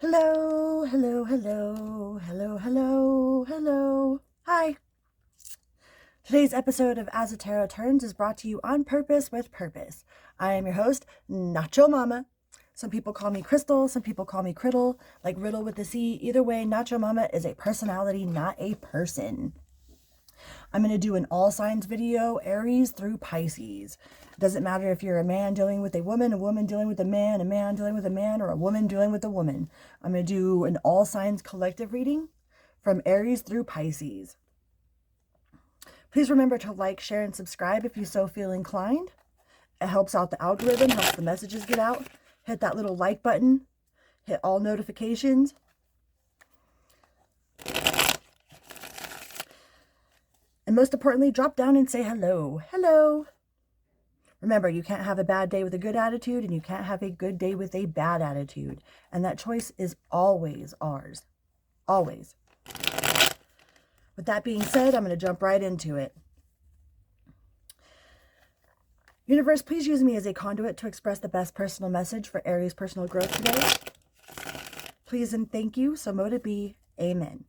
Hello, hello, hello, hello, hello, hello. Hi. Today's episode of As a Tarot Turns is brought to you on purpose with purpose. I am your host, Nacho Mama. Some people call me Crystal, some people call me Criddle, like Riddle with the C. Either way, Nacho Mama is a personality, not a person. I'm going to do an all signs video, Aries through Pisces. It doesn't matter if you're a man dealing with a woman dealing with a man dealing with a man, or a woman dealing with a woman. I'm going to do an all signs collective reading from Aries through Pisces. Please remember to like, share, and subscribe if you so feel inclined. It helps out the algorithm, helps the messages get out. Hit that little like button. Hit all notifications. And most importantly, drop down and say hello. Hello. Remember, you can't have a bad day with a good attitude, and you can't have a good day with a bad attitude. And that choice is always ours. Always. With that being said, I'm going to jump right into it. Universe, please use me as a conduit to express the best personal message for Aries personal growth today. Please and thank you. So mote it be. Amen.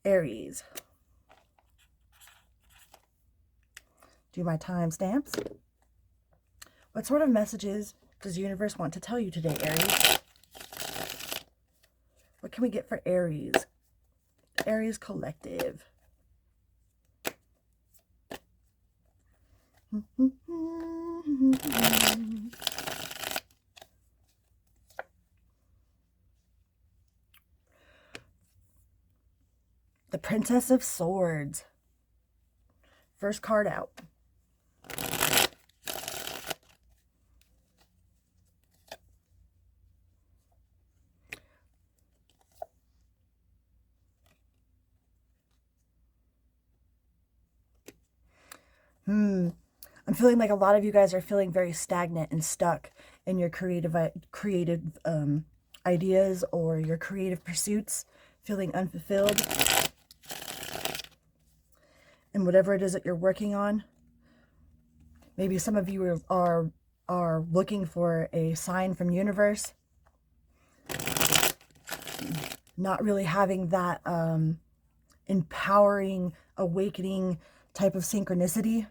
Aries. Do my timestamps. What sort of messages does the universe want to tell you today, Aries? What can we get for Aries? Aries Collective. The Princess of Swords. First card out. I'm feeling like a lot of you guys are feeling very stagnant and stuck in your creative ideas or your creative pursuits, feeling unfulfilled in whatever it is that you're working on. Maybe some of you are looking for a sign from universe, not really having that empowering, awakening type of synchronicity.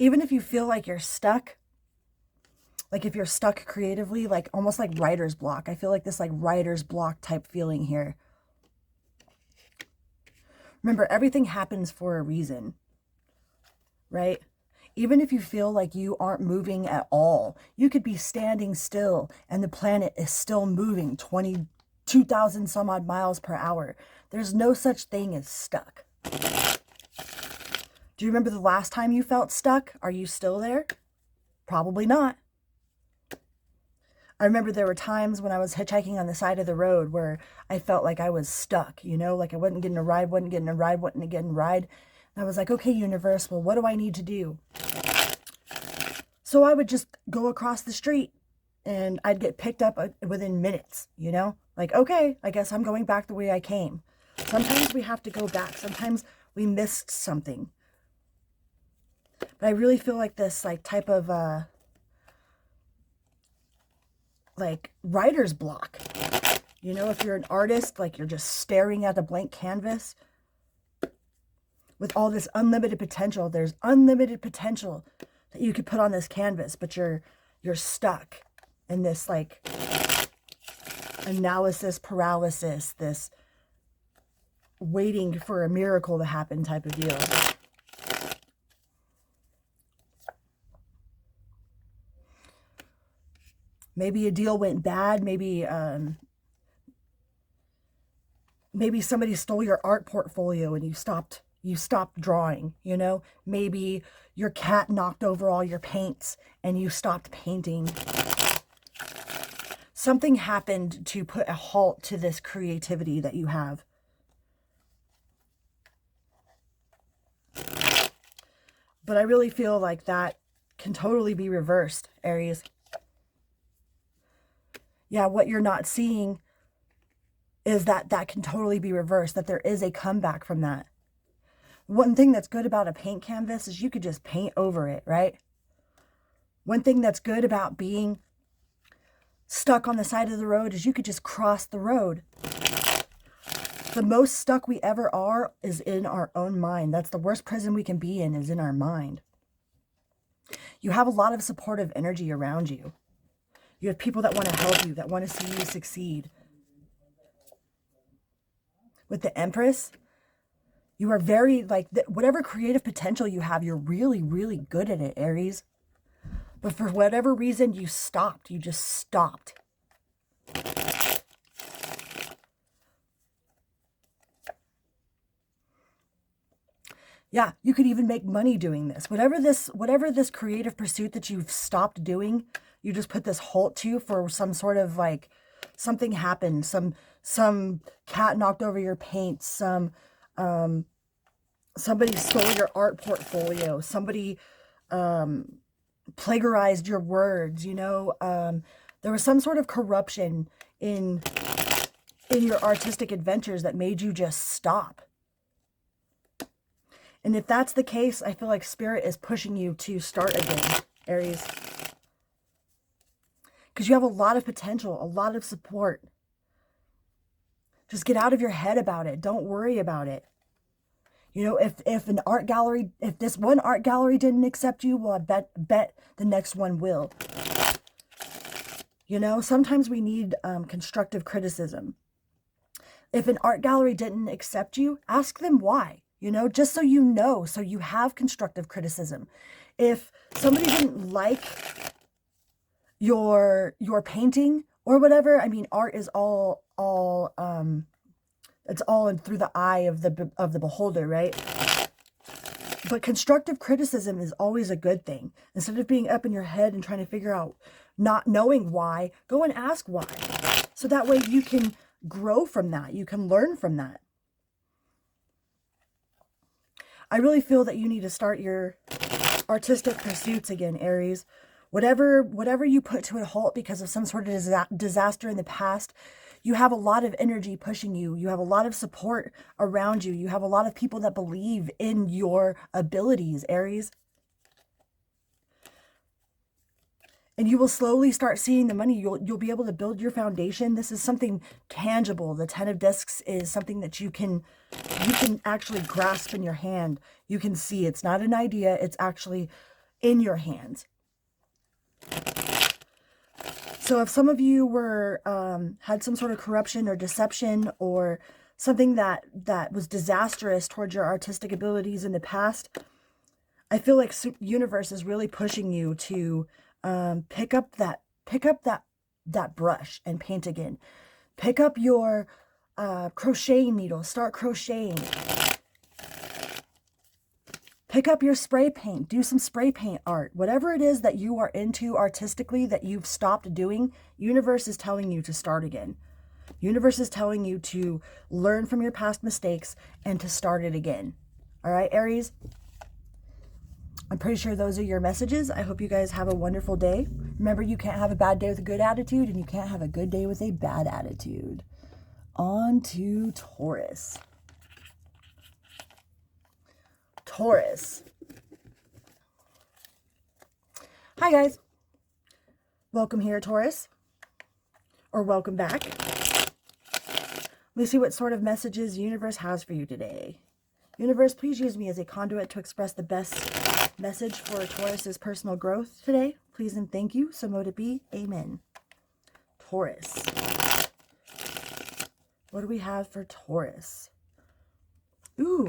Even if you feel like you're stuck, like if you're stuck creatively, like almost like writer's block. I feel like this like writer's block type feeling here. Remember, everything happens for a reason, right? Even if you feel like you aren't moving at all, you could be standing still and the planet is still moving 22,000 some odd miles per hour. There's no such thing as stuck. Do you remember the last time you felt stuck? Are you still there? Probably not. I remember there were times when I was hitchhiking on the side of the road where I felt like I was stuck, you know, like I wasn't getting a ride. And I was like, okay, universe, well, what do I need to do? So I would just go across the street and I'd get picked up within minutes, you know, like, okay, I guess I'm going back the way I came. Sometimes we have to go back. Sometimes we missed something. But I really feel like this like type of like writer's block. You know, if you're an artist, like you're just staring at a blank canvas with all this unlimited potential. There's unlimited potential that you could put on this canvas, but you're stuck in this like analysis paralysis, this waiting for a miracle to happen type of deal. Maybe a deal went bad. Maybe somebody stole your art portfolio and you stopped drawing, you know? Maybe your cat knocked over all your paints and you stopped painting. Something happened to put a halt to this creativity that you have. But I really feel like that can totally be reversed, Aries. Yeah, what you're not seeing is that can totally be reversed, that there is a comeback from that. One thing that's good about a paint canvas is you could just paint over it, right? One thing that's good about being stuck on the side of the road is you could just cross the road. The most stuck we ever are is in our own mind. That's the worst prison we can be in, is in our mind. You have a lot of supportive energy around you. You have people that want to help you, that want to see you succeed. With the Empress, you are very, like, whatever creative potential you have, you're really, really good at it, Aries. But for whatever reason, you stopped. You just stopped. Yeah, you could even make money doing this. Whatever this creative pursuit that you've stopped doing, you just put this halt to for some sort of, like, something happened. Some cat knocked over your paint. Somebody stole your art portfolio. Somebody plagiarized your words, you know. There was some sort of corruption in your artistic adventures that made you just stop. And if that's the case, I feel like Spirit is pushing you to start again, Aries. Because you have a lot of potential, a lot of support. Just get out of your head about it. Don't worry about it. You know, if an art gallery, if this one art gallery didn't accept you, well, I bet the next one will. You know, sometimes we need constructive criticism. If an art gallery didn't accept you, ask them why. You know, just so you know, so you have constructive criticism. If somebody didn't like your painting or whatever, I mean, art is all it's all through the eye of the beholder, right? But constructive criticism is always a good thing. Instead of being up in your head and trying to figure out, not knowing why, go and ask why. So that way you can grow from that. You can learn from that. I really feel that you need to start your artistic pursuits again, Aries. Whatever you put to a halt because of some sort of disaster in the past, you have a lot of energy pushing you. You have a lot of support around you. You have a lot of people that believe in your abilities, Aries. And you will slowly start seeing the money. You'll be able to build your foundation. This is something tangible. The 10 of Discs is something that you can actually grasp in your hand. You can see it's not an idea. It's actually in your hands. So if some of you were had some sort of corruption or deception or something that was disastrous towards your artistic abilities in the past, I feel like universe is really pushing you to pick up that brush and paint again. Pick up your crochet needle, start crocheting. Pick up your spray paint, do some spray paint art. Whatever it is that you are into artistically that you've stopped doing, universe is telling you to start again. Universe is telling you to learn from your past mistakes and to start it again. All right, Aries? I'm pretty sure those are your messages. I hope you guys have a wonderful day. Remember, you can't have a bad day with a good attitude, and you can't have a good day with a bad attitude. On to Taurus. Taurus. Hi, guys. Welcome here, Taurus. Or welcome back. Let's see what sort of messages the universe has for you today. Universe, please use me as a conduit to express the best message for Taurus's personal growth today. Please and thank you. So mote it be. Amen. Taurus. What do we have for Taurus? Ooh,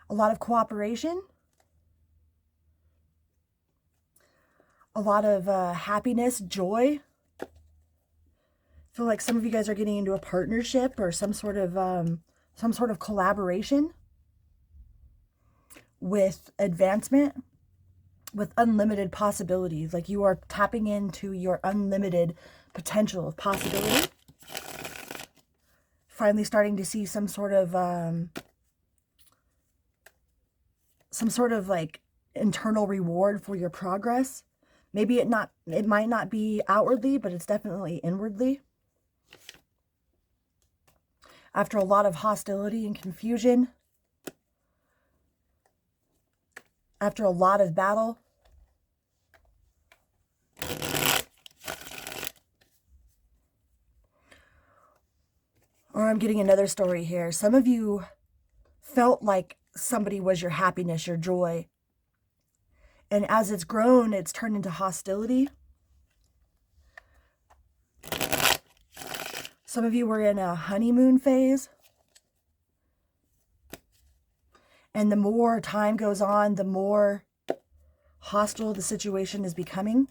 a lot of cooperation. A lot of happiness, joy. I feel like some of you guys are getting into a partnership or some sort of collaboration with advancement, with unlimited possibilities. Like you are tapping into your unlimited potential of possibility. Finally starting to see some sort of like internal reward for your progress. Maybe it might not be outwardly, but it's definitely inwardly. After a lot of hostility and confusion, after a lot of battle. Or I'm getting another story here. Some of you felt like somebody was your happiness, your joy. And as it's grown, it's turned into hostility. Some of you were in a honeymoon phase. And the more time goes on, the more hostile the situation is becoming.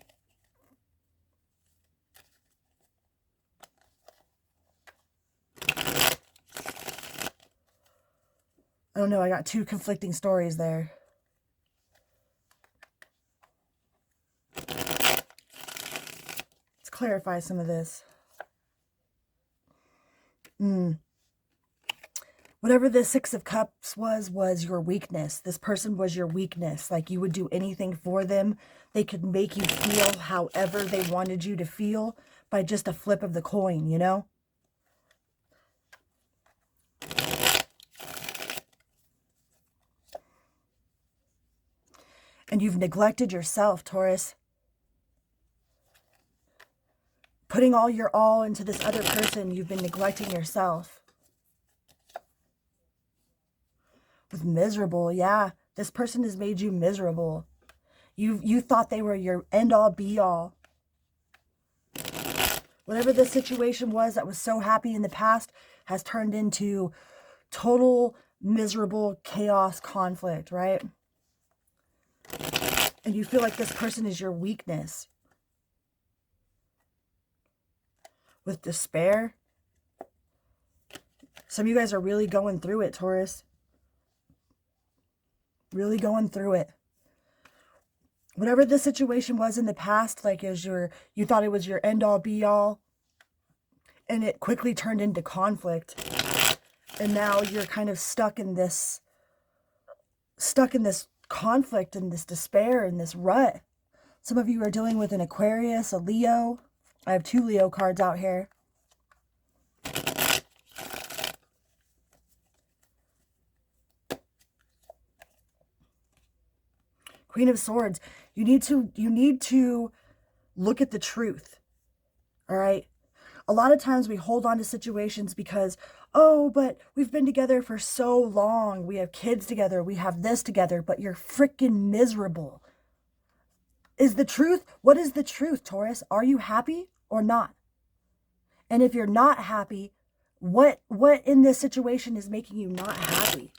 I don't know, I got two conflicting stories there. Let's clarify some of this. Whatever the Six of Cups was your weakness. This person was your weakness. Like, you would do anything for them. They could make you feel however they wanted you to feel by just a flip of the coin, you know? And you've neglected yourself, Taurus. Putting all your all into this other person, you've been neglecting yourself. With miserable, yeah. This person has made you miserable. You thought they were your end-all, be-all. Whatever the situation was that was so happy in the past has turned into total miserable chaos, conflict, right? And you feel like this person is your weakness. With despair. Some of you guys are really going through it, Taurus. Really going through it. Whatever the situation was in the past, like you thought it was your end-all, be-all, and it quickly turned into conflict. And now you're kind of stuck in this conflict and this despair and this rut. Some of you are dealing with an Aquarius, a Leo. I have 2 Leo cards out here. Queen of Swords. You need to look at the truth. All right? A lot of times we hold on to situations because, oh, but we've been together for so long. We have kids together. We have this together, but you're freaking miserable. Is the truth? What is the truth, Taurus? Are you happy or not? And if you're not happy, what in this situation is making you not happy?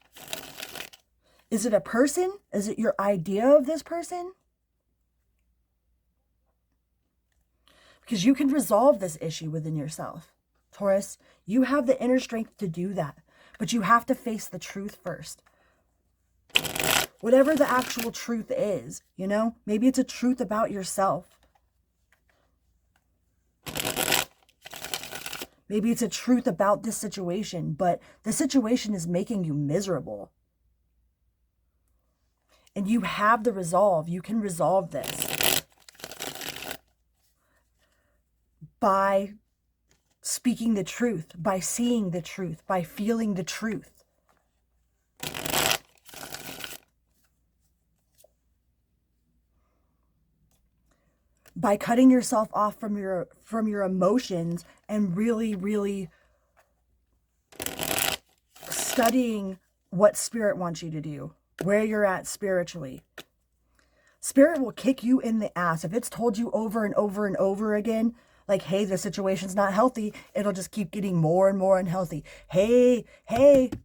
Is it a person? Is it your idea of this person? Because you can resolve this issue within yourself, Taurus. You have the inner strength to do that, but you have to face the truth first. Whatever the actual truth is, you know, maybe it's a truth about yourself. Maybe it's a truth about this situation, but the situation is making you miserable. And you have the resolve. You can resolve this by speaking the truth, by seeing the truth, by feeling the truth. By cutting yourself off from your emotions and really studying what Spirit wants you to do, where you're at spiritually. Spirit will kick you in the ass. If it's told you over and over and over again, like, hey, the situation's not healthy, it'll just keep getting more and more unhealthy. Hey,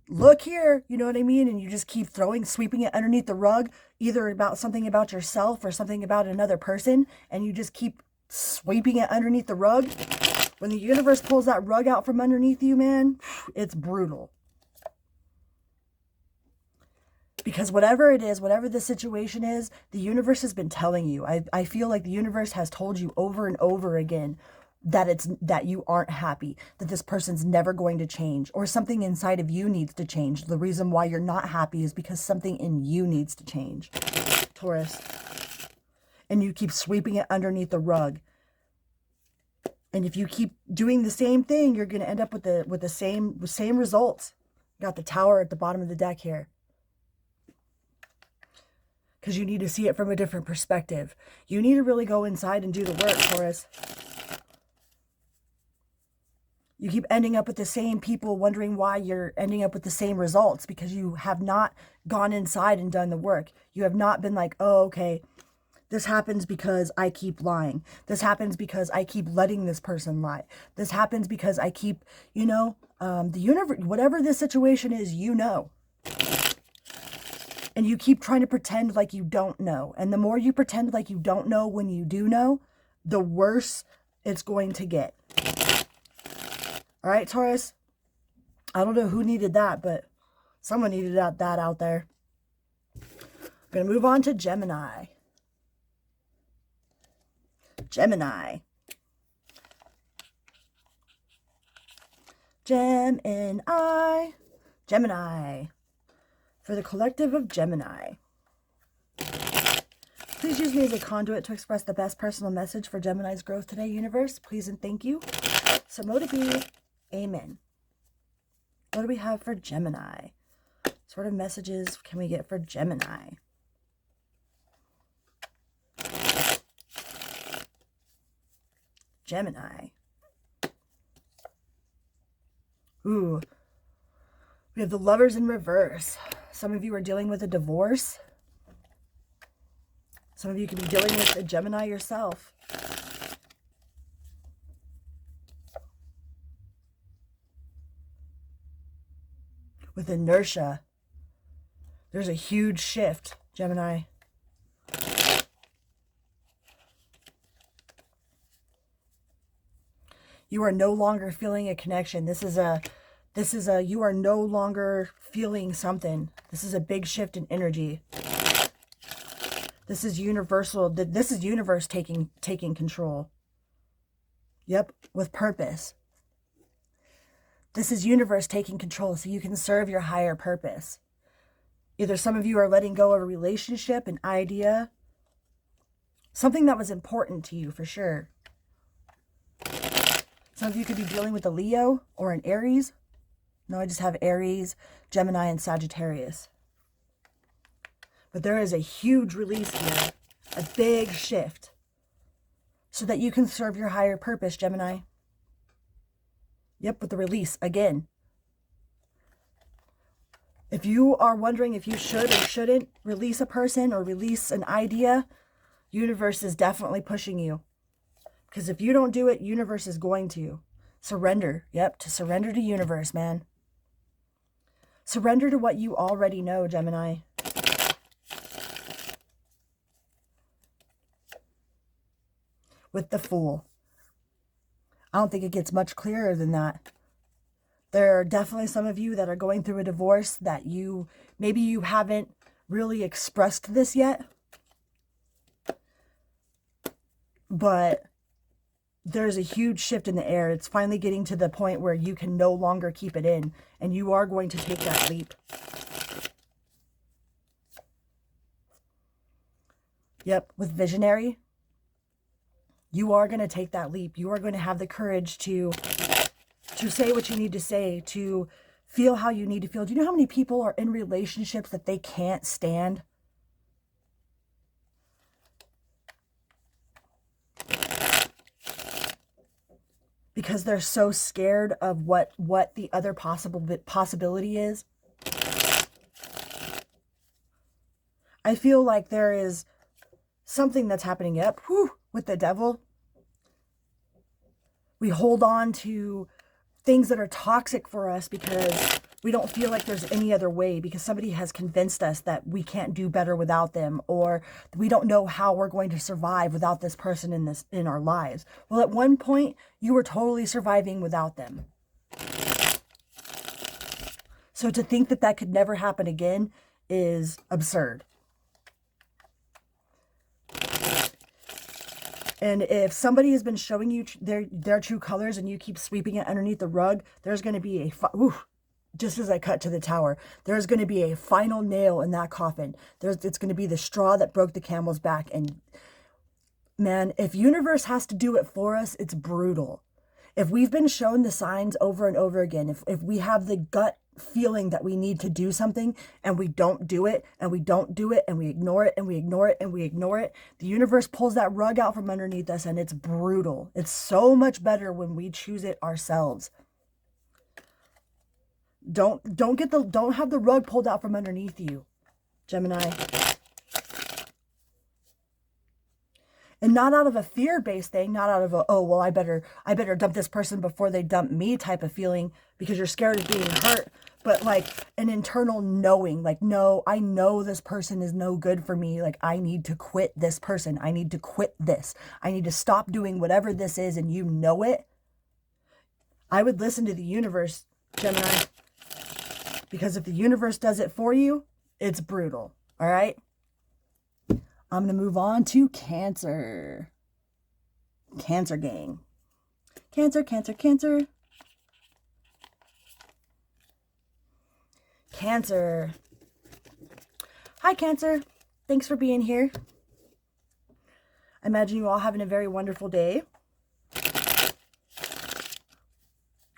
look here, you know what I mean? And you just keep sweeping it underneath the rug, either about something about yourself or something about another person, and you just keep sweeping it underneath the rug. When the universe pulls that rug out from underneath you, man, it's brutal. Because whatever it is, whatever the situation is, the universe has been telling you. I feel like the universe has told you over and over again that you aren't happy, that this person's never going to change, or something inside of you needs to change. The reason why you're not happy is because something in you needs to change, Taurus. And you keep sweeping it underneath the rug. And if you keep doing the same thing, you're going to end up with the same results. Got the Tower at the bottom of the deck here. because you need to see it from a different perspective. You need to really go inside and do the work, Taurus. You keep ending up with the same people, wondering why you're ending up with the same results, because you have not gone inside and done the work. You have not been like, oh, okay, this happens because I keep lying. This happens because I keep letting this person lie. This happens because I keep, you know, the universe, whatever this situation is, you know. And you keep trying to pretend like you don't know. And the more you pretend like you don't know when you do know, the worse it's going to get. All right, Taurus? I don't know who needed that, but someone needed that out there. I'm going to move on to Gemini. Gemini. Gemini. Gemini. For the collective of Gemini. Please use me as a conduit to express the best personal message for Gemini's growth today, universe. Please and thank you. So mote it be. Amen. What do we have for Gemini? What sort of messages can we get for Gemini? Gemini. Ooh. We have the Lovers in reverse. Some of you are dealing with a divorce. Some of you could be dealing with a Gemini yourself. With inertia. There's a huge shift, Gemini. You are no longer feeling a connection. This is a, you are no longer feeling something. This is a big shift in energy. This is universal. This is universe taking control. Yep, with purpose. This is universe taking control so you can serve your higher purpose. Either some of you are letting go of a relationship, an idea, something that was important to you for sure. Some of you could be dealing with a Leo or an Aries. No, I just have Aries, Gemini, and Sagittarius. But there is a huge release here, a big shift, so that you can serve your higher purpose, Gemini. Yep, with the release again. If you are wondering if you should or shouldn't release a person or release an idea, universe is definitely pushing you. Because if you don't do it, universe is going to. Surrender. Yep, to surrender to universe, man. Surrender to what you already know, Gemini. With the Fool. I don't think it gets much clearer than that. There are definitely some of you that are going through a divorce that maybe you haven't really expressed this yet. But there's a huge shift in the air. It's finally getting to the point where you can no longer keep it in. And you are going to take that leap. Yep, with Visionary. You are going to take that leap. You are going to have the courage to say what you need to say, to feel how you need to feel. Do you know how many people are in relationships that they can't stand? Because they're so scared of what the other possibility is. I feel like there is something that's happening up with the devil. We hold on to things that are toxic for us because we don't feel like there's any other way, because somebody has convinced us that we can't do better without them, or we don't know how we're going to survive without this person in our lives. Well, at one point, you were totally surviving without them. So to think that that could never happen again is absurd. And if somebody has been showing you their true colors and you keep sweeping it underneath the rug, there's going to be just as I cut to the tower, there's going to be a final nail in that coffin. It's going to be the straw that broke the camel's back. And man, if universe has to do it for us, it's brutal. If we've been shown the signs over and over again, if we have the gut feeling that we need to do something and we don't do it and we don't do it and we ignore it and we ignore it and we ignore it, the universe pulls that rug out from underneath us and it's brutal. It's so much better when we choose it ourselves. Don't have the rug pulled out from underneath you, Gemini. And not out of a fear-based thing, not out of a, oh, well, I better dump this person before they dump me type of feeling because you're scared of being hurt, but like an internal knowing, like, no, I know this person is no good for me. Like, I need to quit this person. I need to quit this. I need to stop doing whatever this is, and you know it. I would listen to the universe, Gemini, because if the universe does it for you, it's brutal, all right? I'm going to move on to Cancer. Cancer gang. Cancer, Cancer, Cancer. Cancer. Hi, Cancer. Thanks for being here. I imagine you all having a very wonderful day.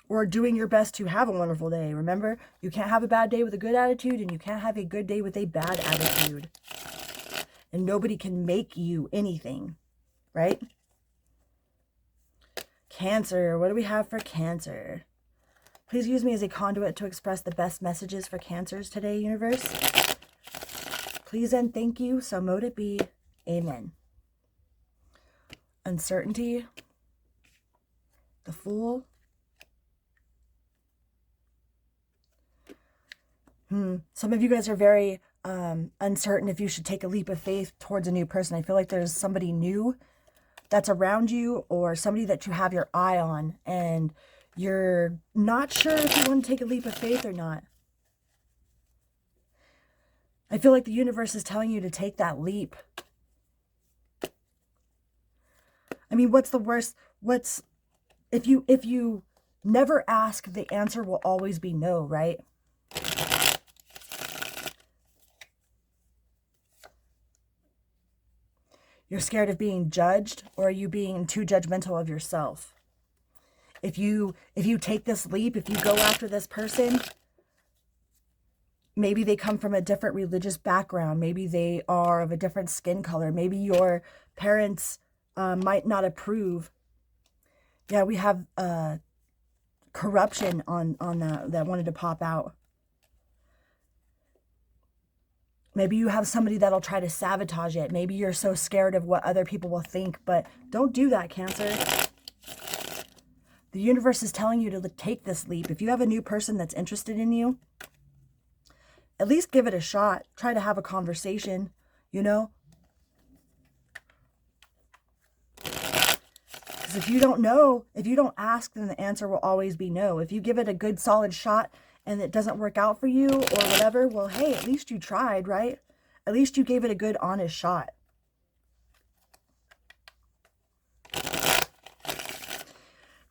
Or doing your best to have a wonderful day. Remember, you can't have a bad day with a good attitude, and you can't have a good day with a bad attitude. And nobody can make you anything, right? Cancer, what do we have for Cancer? Please use me as a conduit to express the best messages for Cancers today, universe. Please and thank you, so mote it be. Amen. Uncertainty. The Fool. Some of you guys are very uncertain if you should take a leap of faith towards a new person. I feel like there's somebody new that's around you or somebody that you have your eye on and you're not sure if you want to take a leap of faith or not. I feel like the universe is telling you to take that leap. I mean, what's the worst? If you never ask, the answer will always be no, right? You're scared of being judged, or are you being too judgmental of yourself? If you take this leap, if you go after this person, maybe they come from a different religious background. Maybe they are of a different skin color. Maybe your parents might not approve. Yeah, we have corruption on that wanted to pop out. Maybe you have somebody that'll try to sabotage it. Maybe you're so scared of what other people will think, but don't do that, Cancer. The universe is telling you to take this leap. If you have a new person that's interested in you, at least give it a shot. Try to have a conversation, you know? Because if you don't know, if you don't ask, then the answer will always be no. If you give it a good solid shot and it doesn't work out for you or whatever, well, hey, at least you tried, right? At least you gave it a good, honest shot.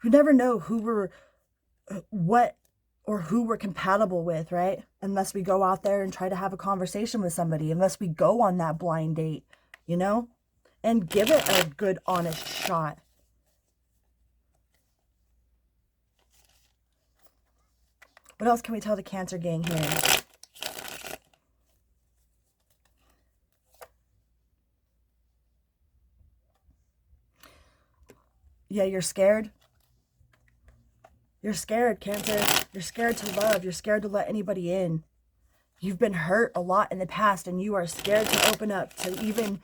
We never know who we're compatible with, right? Unless we go out there and try to have a conversation with somebody, unless we go on that blind date, you know? And give it a good, honest shot. What else can we tell the Cancer gang here? Yeah, you're scared. You're scared, Cancer. You're scared to love. You're scared to let anybody in. You've been hurt a lot in the past, and you are scared to open up, to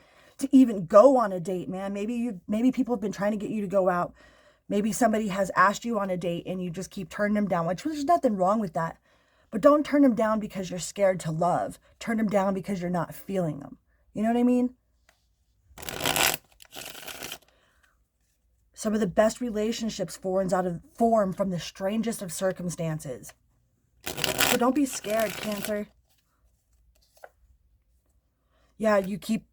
even go on a date, man. Maybe people have been trying to get you to go out. Maybe somebody has asked you on a date and you just keep turning them down, which there's nothing wrong with that. But don't turn them down because you're scared to love. Turn them down because you're not feeling them. You know what I mean? Some of the best relationships form from the strangest of circumstances. So don't be scared, Cancer. Yeah,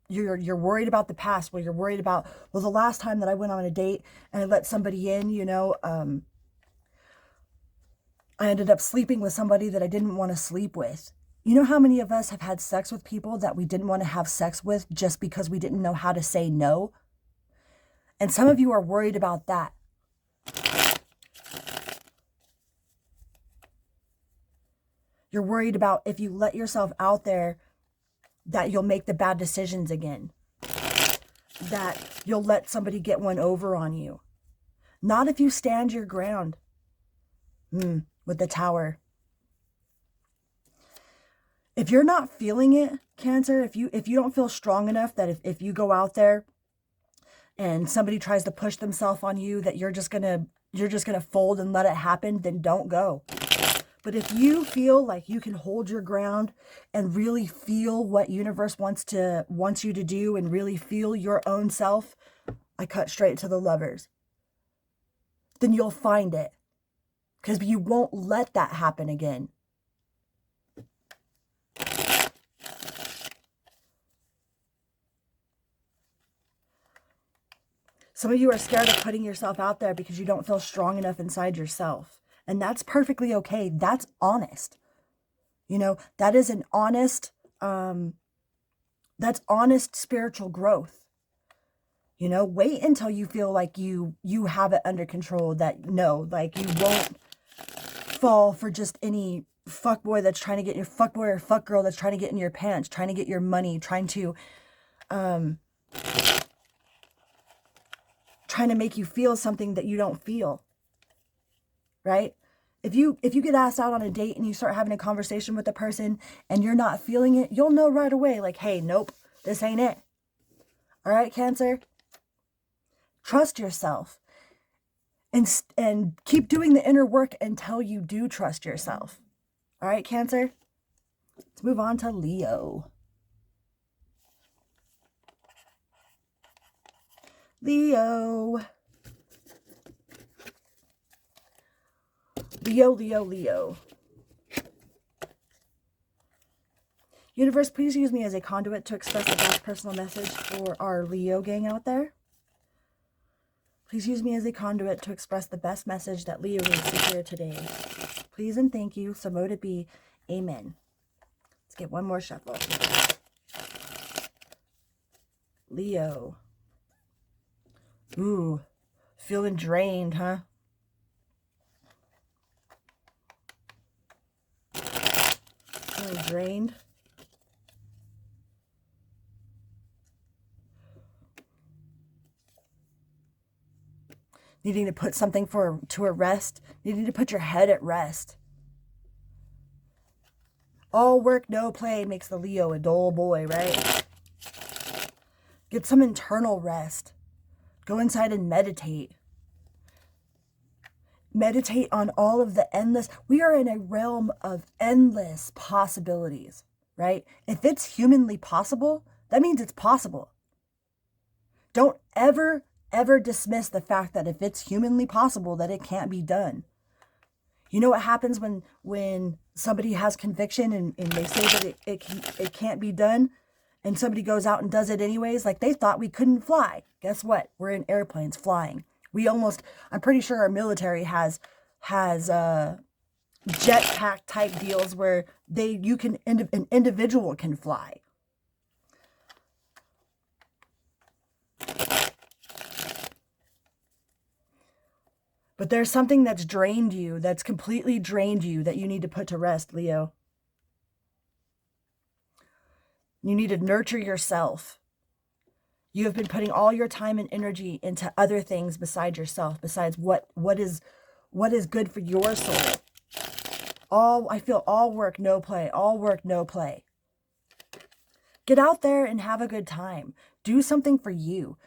you're worried about the past. Well, you're worried about, well, the last time that I went on a date and I let somebody in, you know, I ended up sleeping with somebody that I didn't want to sleep with. You know how many of us have had sex with people that we didn't want to have sex with just because we didn't know how to say no? And some of you are worried about that. You're worried about if you let yourself out there that you'll make the bad decisions again. That you'll let somebody get one over on you. Not if you stand your ground. With the Tower. If you're not feeling it, Cancer, if you don't feel strong enough that if you go out there and somebody tries to push themselves on you, that you're just gonna fold and let it happen, then don't go. But if you feel like you can hold your ground and really feel what universe wants you to do and really feel your own self, I cut straight to the Lovers. Then you'll find it. Because you won't let that happen again. Some of you are scared of putting yourself out there because you don't feel strong enough inside yourself. And that's perfectly okay. That's honest. You know, that is an honest, that's honest spiritual growth. You know, wait until you feel like you have it under control, that like you won't fall for just any fuckboy that's trying to get your fuckboy or fuckgirl that's trying to get in your pants, trying to get your money, trying to make you feel something that you don't feel. Right? If you get asked out on a date and you start having a conversation with a person and you're not feeling it, you'll know right away, like, hey, nope, this ain't it. All right, Cancer? Trust yourself. And keep doing the inner work until you do trust yourself. All right, Cancer? Let's move on to Leo. Leo. Universe, please use me as a conduit to express the best personal message for our Leo gang out there. Please use me as a conduit to express the best message that Leo needs to hear today. Please and thank you. So mote it be. Amen. Let's get one more shuffle. Leo. Ooh, feeling drained, huh? Feeling drained. Needing to put something to a rest. Needing to put your head at rest. All work, no play makes the Leo a dull boy, right? Get some internal rest. Go inside and meditate. Meditate on all of the endless. We are in a realm of endless possibilities, right? If it's humanly possible, that means it's possible. Don't ever dismiss the fact that if it's humanly possible, that it can't be done. You know what happens when somebody has conviction and they say that it can't be done, and somebody goes out and does it anyways? Like, they thought we couldn't fly. Guess what? We're in airplanes flying. I'm pretty sure our military has jetpack type deals where an individual can fly. But there's something that's drained you, that's completely drained you, that you need to put to rest, Leo. You need to nurture yourself. You have been putting all your time and energy into other things besides yourself, besides what is good for your soul. I feel all work, no play. All work, no play. Get out there and have a good time. Do something for you.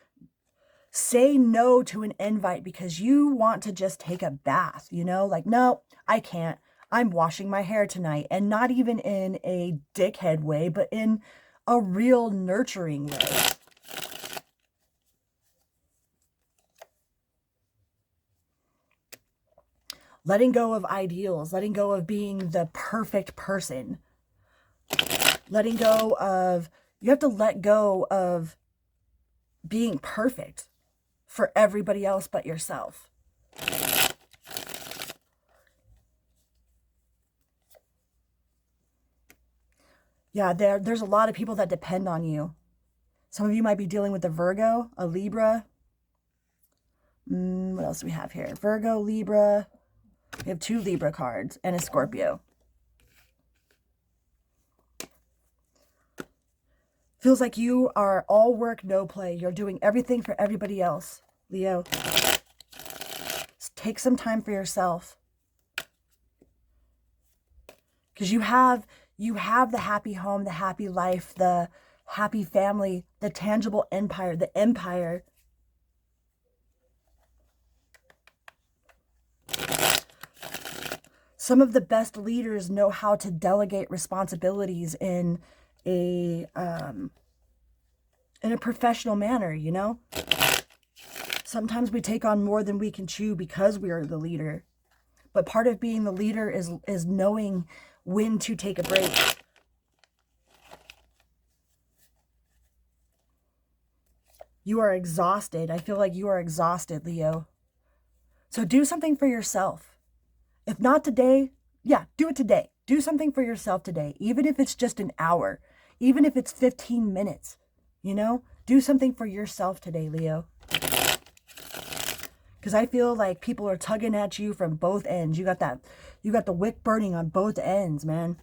Say no to an invite because you want to just take a bath, like, no, I can't. I'm washing my hair tonight, and not even in a dickhead way, but in a real nurturing way. Letting go of ideals, letting go of being the perfect person. Letting go of, you have to let go of being perfect for everybody else but yourself. Yeah, there's a lot of people that depend on you. Some of you might be dealing with a Virgo, a Libra. What else do we have here? Virgo, Libra. We have 2 Libra cards and a Scorpio. Feels like you are all work, no play. You're doing everything for everybody else, Leo. Just take some time for yourself. Because you have the happy home, the happy life, the happy family, the tangible empire, the empire. Some of the best leaders know how to delegate responsibilities in a professional manner, you know? Sometimes we take on more than we can chew because we are the leader. But part of being the leader is knowing when to take a break. You are exhausted. I feel like you are exhausted, Leo. So do something for yourself. If not today, yeah, do it today. Do something for yourself today, even if it's just an hour, even if it's 15 minutes, you know? Do something for yourself today, Leo. Because I feel like people are tugging at you from both ends. You got the wick burning on both ends, man.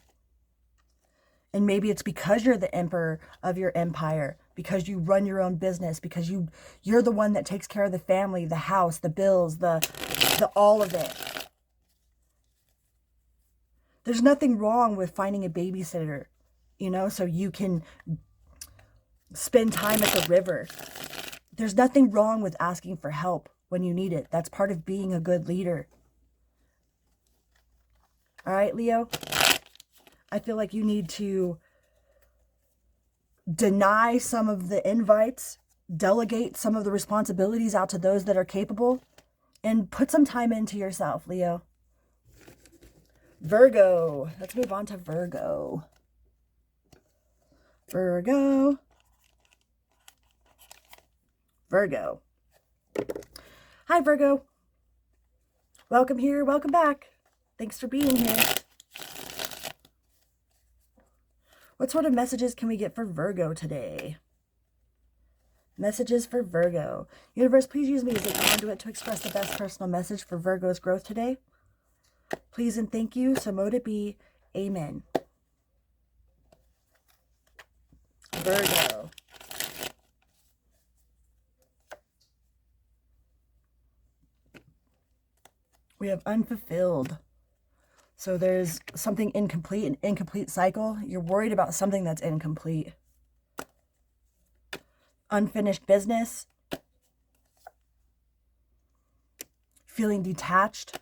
And maybe it's because you're the emperor of your empire, because you run your own business, because you're the one that takes care of the family, the house, the bills, the all of it. There's nothing wrong with finding a babysitter, you know, so you can spend time at the river. There's nothing wrong with asking for help when you need it. That's part of being a good leader. All right, Leo? I feel like you need to deny some of the invites, delegate some of the responsibilities out to those that are capable, and put some time into yourself, Leo. Virgo. Let's move on to Virgo. Virgo. Hi, Virgo. Welcome here. Welcome back. Thanks for being here. What sort of messages can we get for Virgo today? Messages for Virgo. Universe, please use me as a conduit to express the best personal message for Virgo's growth today. Please and thank you. So mote it be. Amen. Virgo. We have unfulfilled. So there's something incomplete, an incomplete cycle. You're worried about something that's incomplete. Unfinished business. Feeling detached.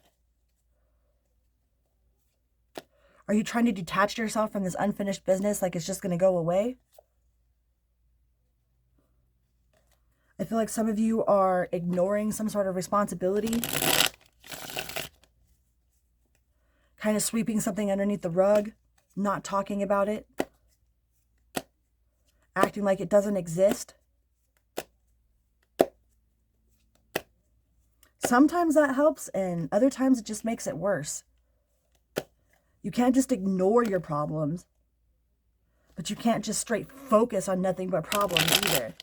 Are you trying to detach yourself from this unfinished business like it's just going to go away? I feel like some of you are ignoring some sort of responsibility. Kind of sweeping something underneath the rug, not talking about it, acting like it doesn't exist. Sometimes that helps, and other times it just makes it worse. You can't just ignore your problems, but you can't just straight focus on nothing but problems either.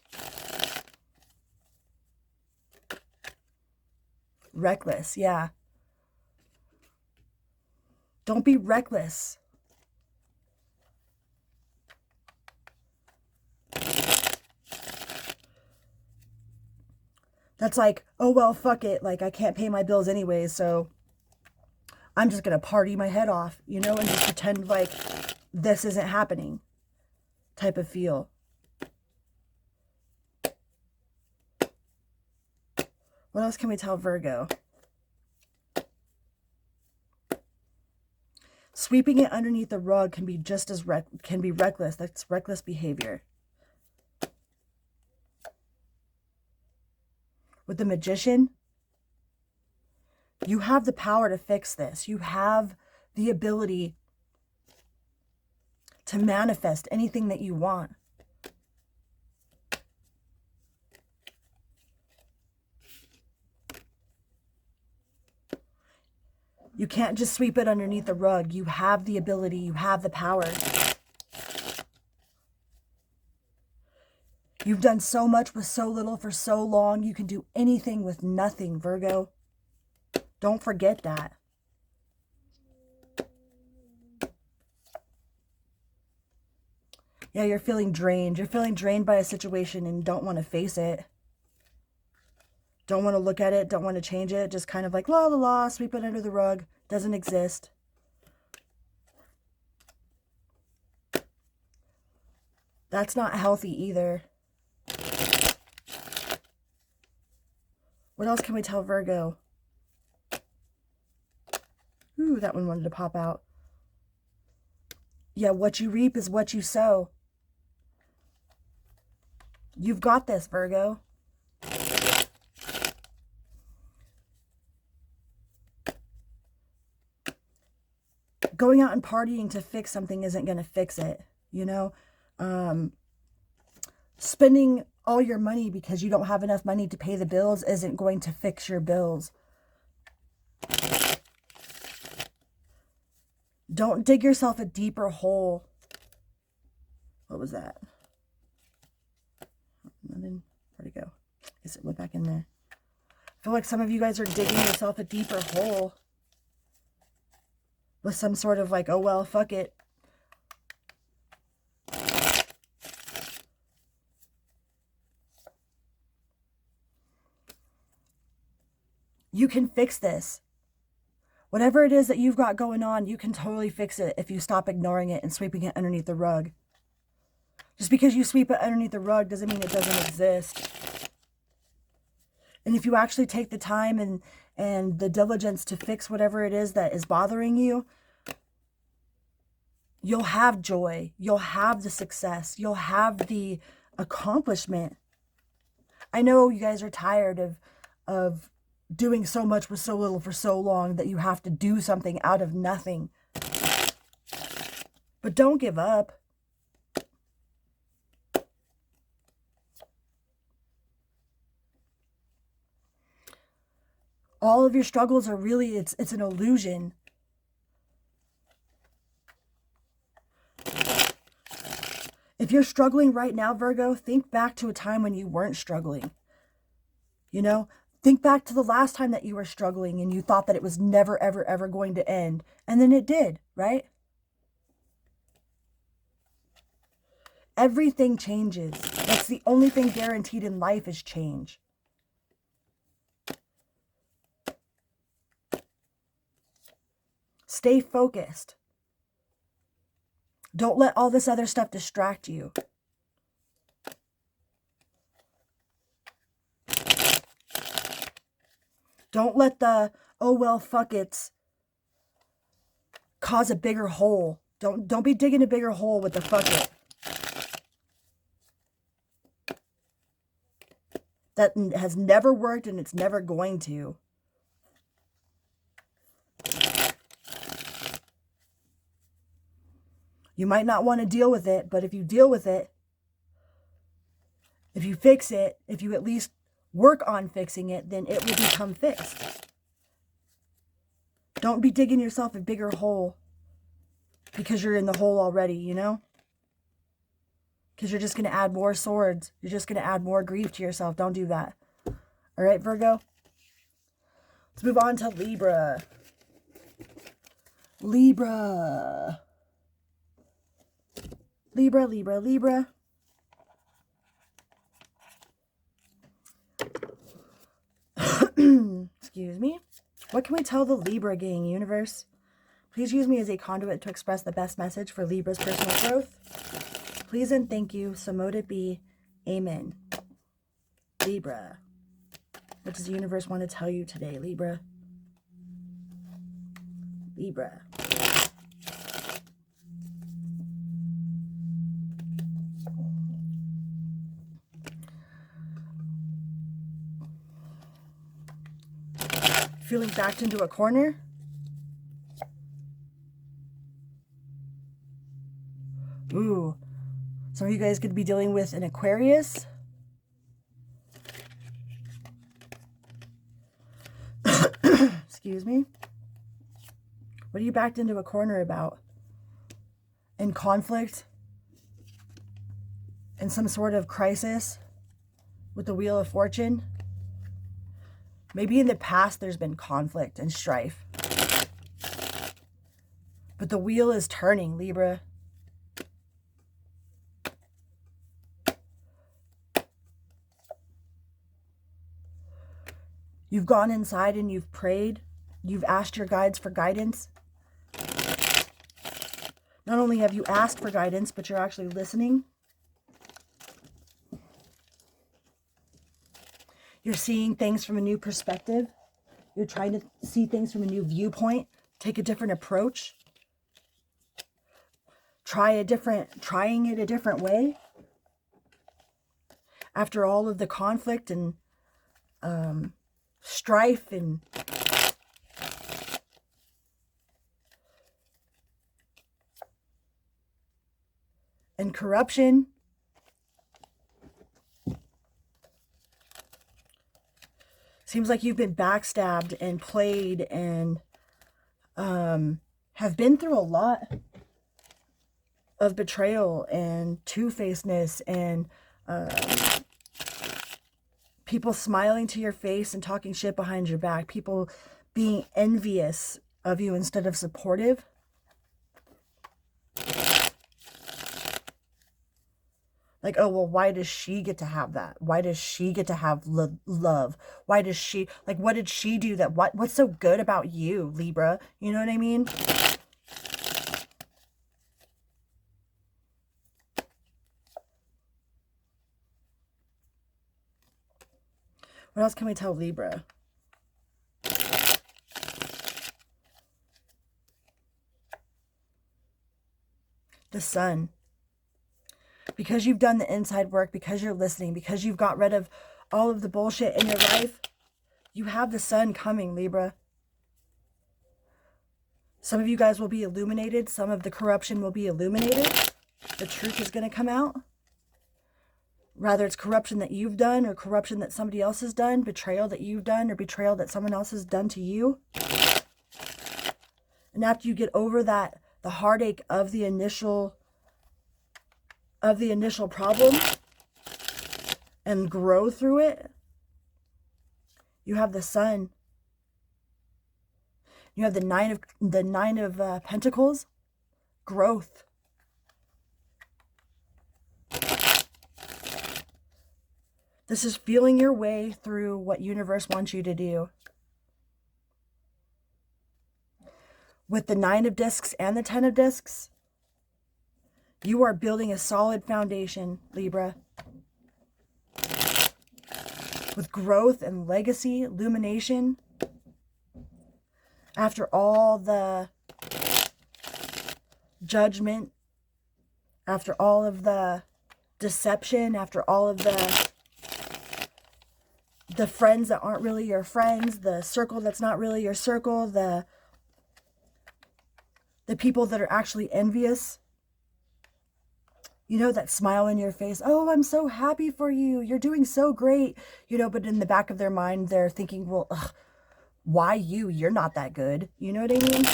Reckless, yeah. Don't be reckless. That's like, oh, well, fuck it. Like, I can't pay my bills anyways, so I'm just going to party my head off, you know, and just pretend like this isn't happening type of feel. What else can we tell Virgo? Sweeping it underneath the rug can be just as reckless. That's reckless behavior. With the Magician, you have the power to fix this. You have the ability to manifest anything that you want. You can't just sweep it underneath the rug. You have the ability. You have the power. You've done so much with so little for so long. You can do anything with nothing, Virgo. Don't forget that. Yeah, you're feeling drained. You're feeling drained by a situation and don't want to face it. Don't want to look at it. Don't want to change it. Just kind of like, la la la, sweep it under the rug. Doesn't exist. That's not healthy either. What else can we tell Virgo? Ooh, that one wanted to pop out. Yeah, what you reap is what you sow. You've got this, Virgo. Going out and partying to fix something isn't going to fix it, you know? Spending all your money because you don't have enough money to pay the bills isn't going to fix your bills. Don't dig yourself a deeper hole. What was that? Nothing. Where'd it go? I guess it went back in there. I feel like some of you guys are digging yourself a deeper hole with some sort of like, oh well, fuck it. You can fix this. Whatever it is that you've got going on, you can totally fix it if you stop ignoring it and sweeping it underneath the rug. Just because you sweep it underneath the rug doesn't mean it doesn't exist. And if you actually take the time and the diligence to fix whatever it is that is bothering you, you'll have joy. You'll have the success. You'll have the accomplishment. I know you guys are tired of doing so much with so little for so long that you have to do something out of nothing. But don't give up. All of your struggles are really, it's an illusion. If you're struggling right now, Virgo, think back to a time when you weren't struggling. You know, think back to the last time that you were struggling and you thought that it was never, ever, ever going to end. And then it did, right? Everything changes. That's the only thing guaranteed in life is change. Stay focused. Don't let all this other stuff distract you. Don't let the, oh well, fuck it's, cause a bigger hole. Don't be digging a bigger hole with the fuck it. That has never worked and it's never going to. You might not want to deal with it, but if you deal with it, if you fix it, if you at least work on fixing it, then it will become fixed. Don't be digging yourself a bigger hole because you're in the hole already, you know? Because you're just going to add more swords. You're just going to add more grief to yourself. Don't do that. All right, Virgo? Let's move on to Libra. Libra. Libra, Libra, Libra. Excuse me. What can we tell the Libra gang, universe? Please use me as a conduit to express the best message for Libra's personal growth. Please and thank you. So mote it be. Amen. Libra. What does the universe want to tell you today, Libra? Libra. Feeling backed into a corner? Ooh. Some of you guys could be dealing with an Aquarius. Excuse me. What are you backed into a corner about? In conflict? In some sort of crisis? With the Wheel of Fortune? Maybe in the past there's been conflict and strife. But the wheel is turning, Libra. You've gone inside and you've prayed. You've asked your guides for guidance. Not only have you asked for guidance, but you're actually listening. You're seeing things from a new perspective. You're trying to see things from a new viewpoint. Take a different approach. Trying it a different way. After all of the conflict and strife and corruption. Seems like you've been backstabbed and played and have been through a lot of betrayal and two-facedness and people smiling to your face and talking shit behind your back. People being envious of you instead of supportive. Like, oh, well, why does she get to have that? Why does she get to have love? Why does she, like, what did she do that, what's so good about you, Libra? You know what I mean? What else can we tell Libra? The Sun. Because you've done the inside work, because you're listening, because you've got rid of all of the bullshit in your life, you have the Sun coming, Libra. Some of you guys will be illuminated. Some of the corruption will be illuminated. The truth is going to come out. Rather it's corruption that you've done or corruption that somebody else has done, betrayal that you've done or betrayal that someone else has done to you. And after you get over that, the heartache of the initial problem and grow through it, you have the Sun. You have the nine of Pentacles, growth. This is feeling your way through what universe wants you to do. With the 9 of discs and the 10 of discs, you are building a solid foundation, Libra. With growth and legacy, illumination. After all the judgment, after all of the deception, after all of the friends that aren't really your friends, the circle that's not really your circle, the people that are actually envious. You know, that smile in your face. Oh, I'm so happy for you. You're doing so great. You know, but in the back of their mind, they're thinking, well, ugh, why you? You're not that good. You know what I mean?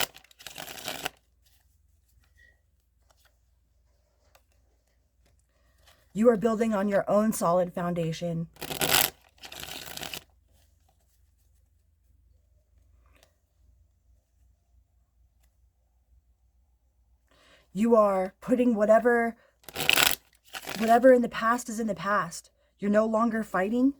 You are building on your own solid foundation. You are putting whatever in the past is in the past. You're no longer fighting.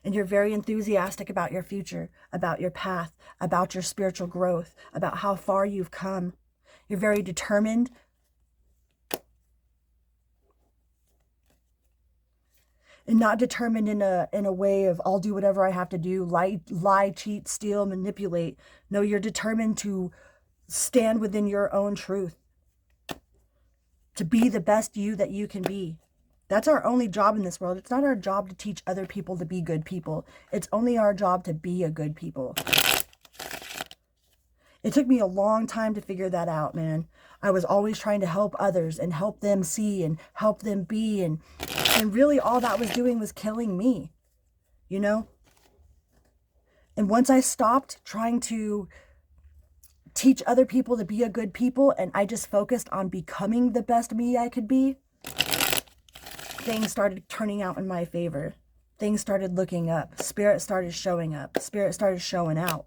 And you're very enthusiastic about your future, about your path, about your spiritual growth, about how far you've come. You're very determined. And not determined in a way of I'll do whatever I have to do, lie, cheat, steal, manipulate. No, you're determined to stand within your own truth. To be the best you that you can be. That's our only job in this world. It's not our job to teach other people to be good people. It's only our job to be a good people. It took me a long time to figure that out, man. I was always trying to help others and help them see and help them be. And really all that was doing was killing me, you know? And once I stopped trying to teach other people to be a good people and I just focused on becoming the best me I could be, things started turning out in my favor. Things started looking up. Spirit started showing up. Spirit started showing out.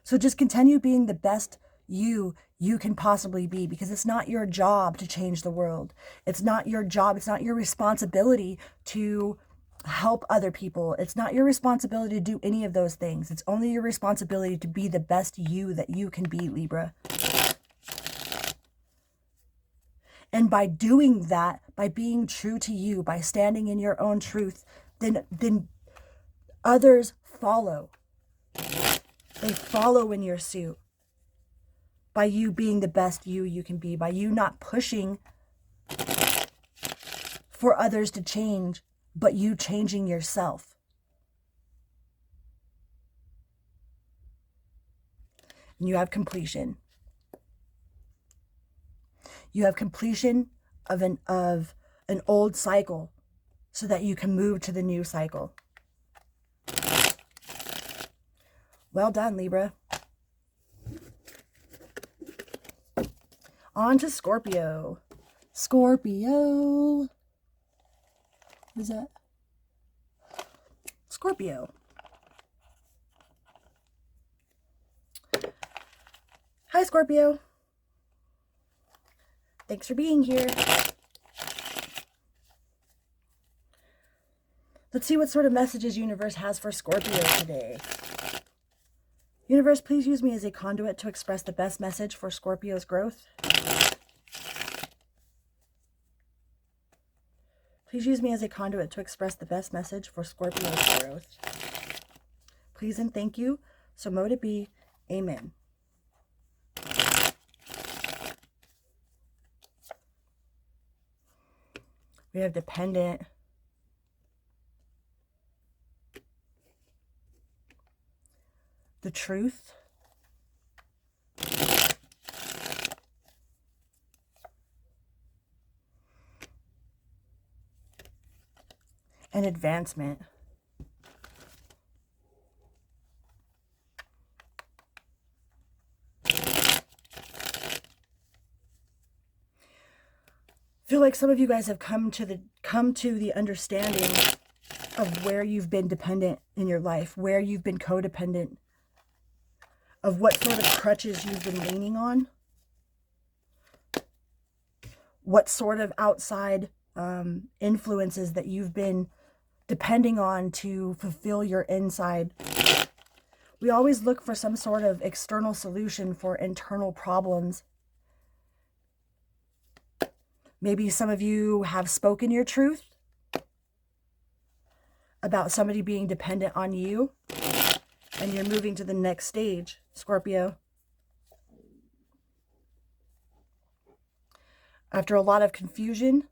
So just continue being the best you can possibly be, because it's not your job to change the world. It's not your job. It's not your responsibility to help other people. It's not your responsibility to do any of those things. It's only your responsibility to be the best you that you can be, Libra. And by doing that, by being true to you, by standing in your own truth, then others follow. They follow in your suit. By you being the best you can be, by you not pushing for others to change, but you changing yourself. And you have completion. You have completion of an old cycle so that you can move to the new cycle. Well done, Libra. On to Scorpio. Scorpio. What is that? Scorpio. Hi, Scorpio. Thanks for being here. Let's see what sort of messages Universe has for Scorpio today. Universe, please use me as a conduit to express the best message for Scorpio's growth. Please use me as a conduit to express the best message for Scorpio's growth. Please and thank you. So mote it be. Amen. We have dependent. The truth. And advancement. I feel like some of you guys have come to the understanding of where you've been dependent in your life, where you've been codependent, of what sort of crutches you've been leaning on, what sort of outside influences that you've been depending on to fulfill your inside. We always look for some sort of external solution for internal problems. Maybe some of you have spoken your truth about somebody being dependent on you, and you're moving to the next stage, Scorpio. After a lot of confusion,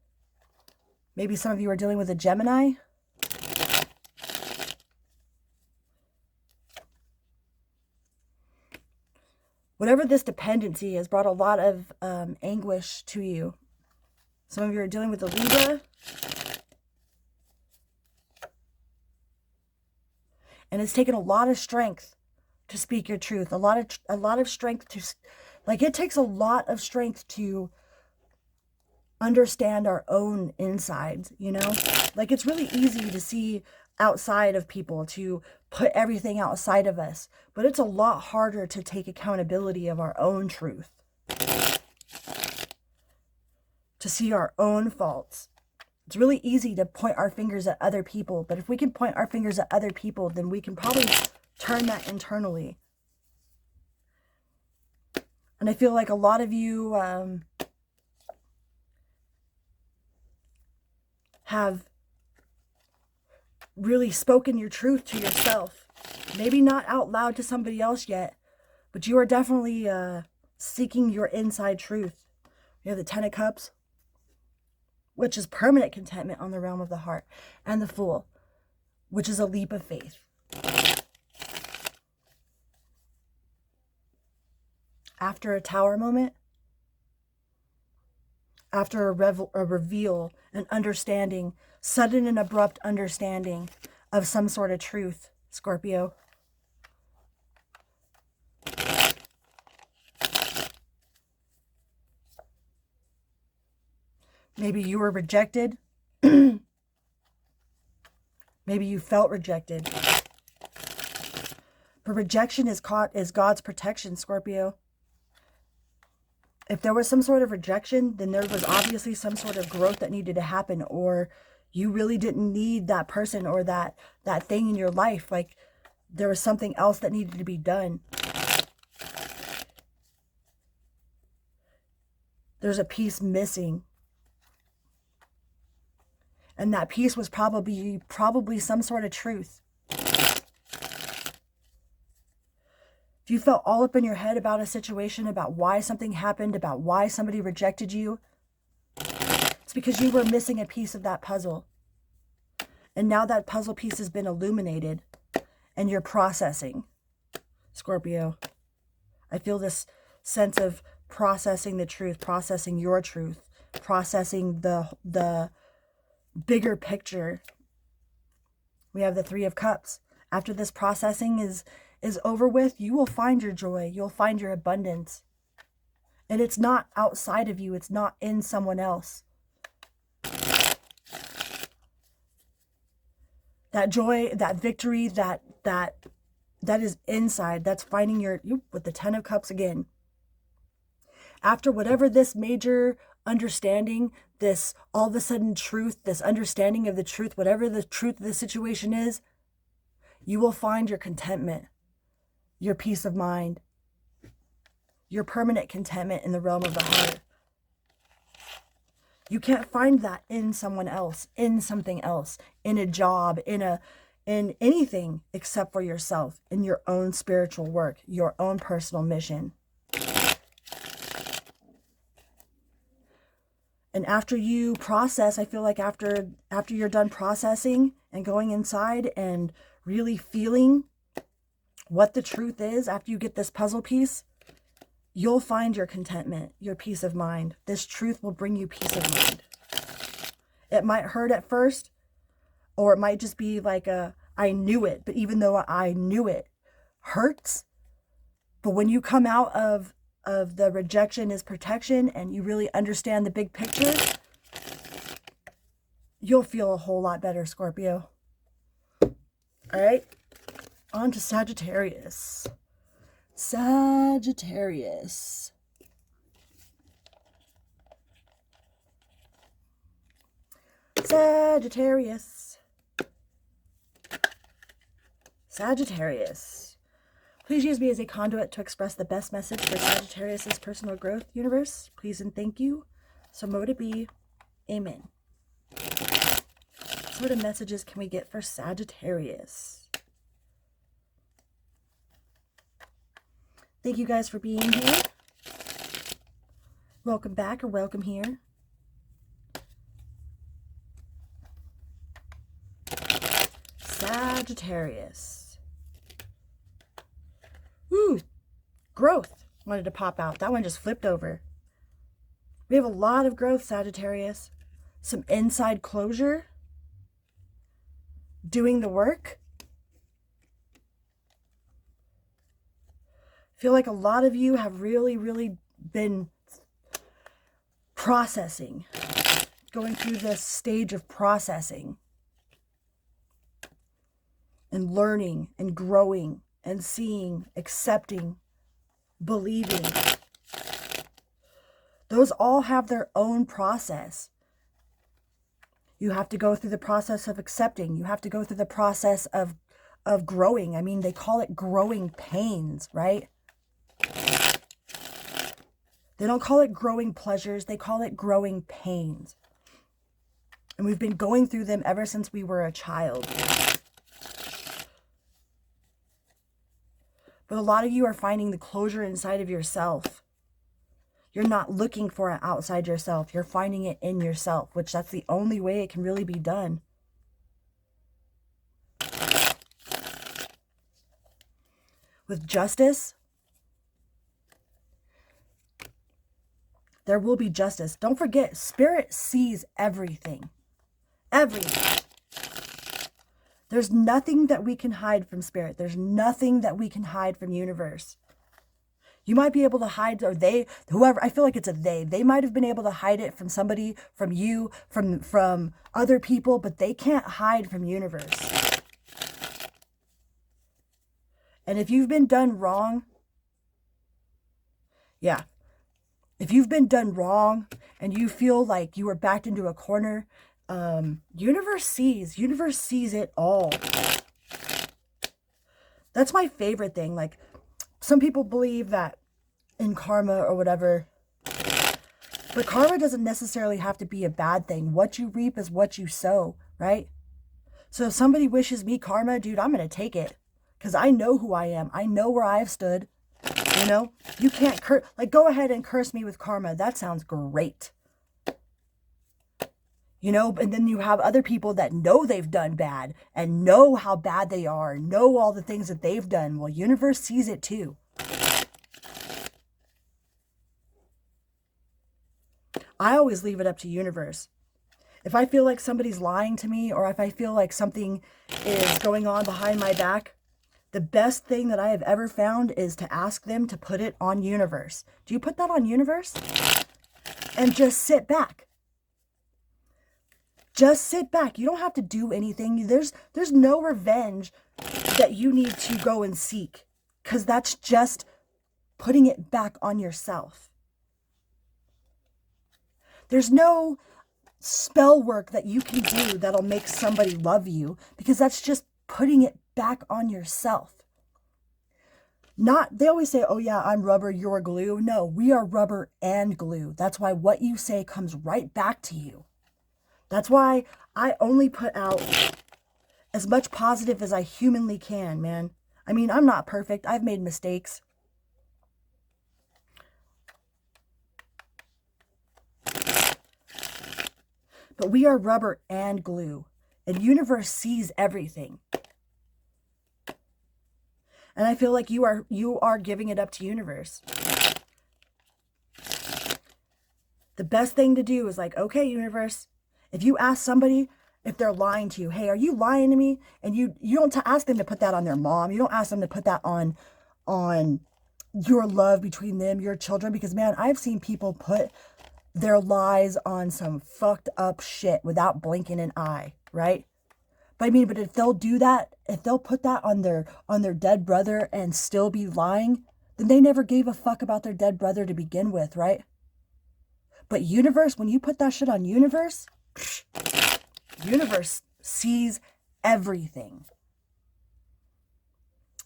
maybe some of you are dealing with a Gemini. Whatever this dependency has brought a lot of anguish to you. Some of you are dealing with a Libra. And it's taken a lot of strength to speak your truth. A lot of strength to, like, it takes a lot of strength to understand our own insides, you know? Like, it's really easy to see outside of people, to put everything outside of us. But it's a lot harder to take accountability of our own truth. To see our own faults. It's really easy to point our fingers at other people, but if we can point our fingers at other people, then we can probably turn that internally. And I feel like a lot of you have really spoken your truth to yourself. Maybe not out loud to somebody else yet, but you are definitely seeking your inside truth. You have the Ten of Cups, which is permanent contentment on the realm of the heart, and the Fool, which is a leap of faith. After a Tower moment, after a reveal, an understanding, sudden and abrupt understanding of some sort of truth, Scorpio. Maybe you were rejected. Maybe you felt rejected. But rejection is God's protection, Scorpio. If there was some sort of rejection, then there was obviously some sort of growth that needed to happen, or you really didn't need that person or that thing in your life. Like there was something else that needed to be done. There's a piece missing. And that piece was probably some sort of truth. If you felt all up in your head about a situation, about why something happened, about why somebody rejected you, it's because you were missing a piece of that puzzle. And now that puzzle piece has been illuminated and you're processing, Scorpio. I feel this sense of processing the truth, processing your truth, processing the bigger picture. We have the Three of Cups. After this processing is over with, you will find your joy. You'll find your abundance. And it's not outside of you. It's not in someone else. That joy, that victory, that is inside. That's finding with the Ten of Cups again. After whatever this major understanding, this all of a sudden truth, this understanding of the truth, whatever the truth of the situation is, you will find your contentment, your peace of mind, your permanent contentment in the realm of the heart. You can't find that in someone else, in something else, in a job, in anything except for yourself, in your own spiritual work, your own personal mission. And after you process, I feel like after you're done processing and going inside and really feeling what the truth is, after you get this puzzle piece, you'll find your contentment, your peace of mind. This truth will bring you peace of mind. It might hurt at first, or it might just be like I knew it, but even though I knew it hurts, but when you come out of the rejection is protection and you really understand the big picture, you'll feel a whole lot better, Scorpio. All right, on to Sagittarius. Sagittarius. Sagittarius. Sagittarius. Please use me as a conduit to express the best message for Sagittarius' personal growth, universe. Please and thank you. So mote it be. Amen. What sort of messages can we get for Sagittarius? Thank you guys for being here. Welcome back or welcome here. Sagittarius. Ooh, growth wanted to pop out. That one just flipped over. We have a lot of growth, Sagittarius. Some inside closure. Doing the work. I feel like a lot of you have really, really been processing. Going through this stage of processing. And learning and growing. And seeing, accepting, believing. Those all have their own process. You have to go through the process of accepting. You have to go through the process of growing. I mean, they call it growing pains, right? They don't call it growing pleasures. They call it growing pains. And we've been going through them ever since we were a child. But a lot of you are finding the closure inside of yourself. You're not looking for it outside yourself. You're finding it in yourself, which that's the only way it can really be done. With justice, there will be justice. Don't forget, Spirit sees everything. Everything. There's nothing that we can hide from Spirit. There's nothing that we can hide from universe. You might be able to hide, or whoever, I feel like it's a they might have been able to hide it from somebody, from you, from other people, but they can't hide from universe. And if you've been done wrong, yeah, if you've been done wrong and you feel like you were backed into a corner, universe sees it all. That's my favorite thing. Like, some people believe that in karma or whatever, but karma doesn't necessarily have to be a bad thing. What you reap is what you sow, right? So if somebody wishes me karma, dude, I'm going to take it. Because I know who I am. I know where I've stood. You know? You can't curse. Like, go ahead and curse me with karma. That sounds great. You know? And then you have other people that know they've done bad. And know how bad they are. Know all the things that they've done. Well, universe sees it too. I always leave it up to universe. If I feel like somebody's lying to me, or if I feel like something is going on behind my back, the best thing that I have ever found is to ask them to put it on universe. Do you put that on universe? And just sit back. Just sit back. You don't have to do anything. There's no revenge that you need to go and seek, because that's just putting it back on yourself. There's no spell work that you can do that'll make somebody love you, because that's just putting it back on yourself. They always say, oh yeah, I'm rubber, you're glue. No, we are rubber and glue. That's why what you say comes right back to you. That's why I only put out as much positive as I humanly can, man. I mean, I'm not perfect. I've made mistakes. But we are rubber and glue. And universe sees everything. And I feel like you are giving it up to universe. The best thing to do is like, okay, universe, if you ask somebody if they're lying to you, hey, are you lying to me? And you don't ask them to put that on their mom. You don't ask them to put that on your love between them, your children. Because, man, I've seen people put their lies on some fucked up shit without blinking an eye, right? But I mean, but if they'll do that, if they'll put that on their dead brother and still be lying, then they never gave a fuck about their dead brother to begin with, right? But universe, when you put that shit on universe, universe sees everything.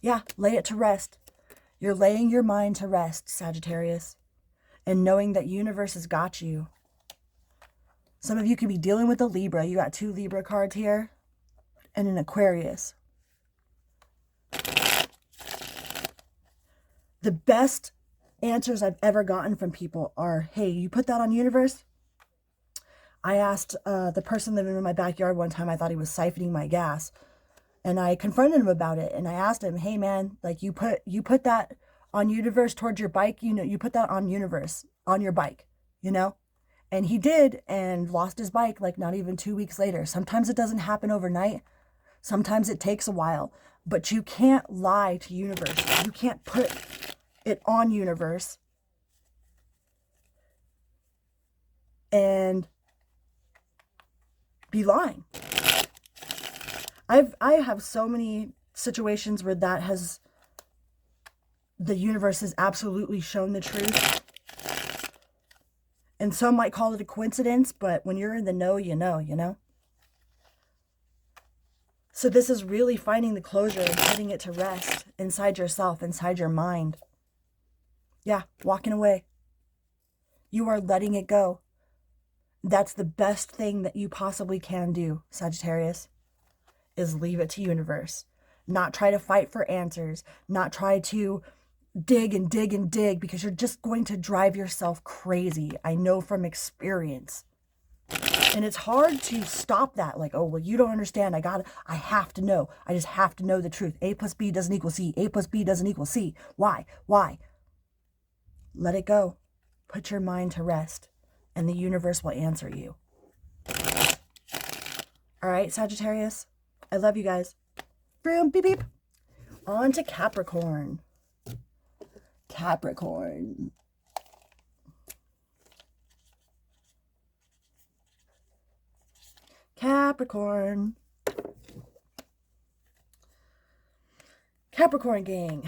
Yeah, lay it to rest. You're laying your mind to rest, Sagittarius, and knowing that universe has got you. Some of you could be dealing with a Libra. You got 2 Libra cards here and an Aquarius. The best answers I've ever gotten from people are, hey, you put that on universe? I asked the person living in my backyard one time, I thought he was siphoning my gas. And I confronted him about it. And I asked him, hey man, like you put that on universe towards your bike, you know, you put that on universe, on your bike, you know? And he did, and lost his bike like not even 2 weeks later. Sometimes it doesn't happen overnight. Sometimes it takes a while. But you can't lie to universe. You can't put it on universe and be lying. I have so many situations where the universe has absolutely shown the truth. And some might call it a coincidence, but when you're in the know, you know? So this is really finding the closure and putting it to rest inside yourself, inside your mind. Yeah, walking away. You are letting it go. That's the best thing that you possibly can do, Sagittarius, is leave it to universe. Not try to fight for answers. Not try to dig and dig and dig, because you're just going to drive yourself crazy. I know from experience. And it's hard to stop that. Like, oh, well, you don't understand. I have to know. I just have to know the truth. A plus B doesn't equal C. A plus B doesn't equal C. Why? Let it go. Put your mind to rest, and the universe will answer you. All right, Sagittarius. I love you guys. Boom, beep, beep. On to Capricorn. Capricorn. Capricorn gang.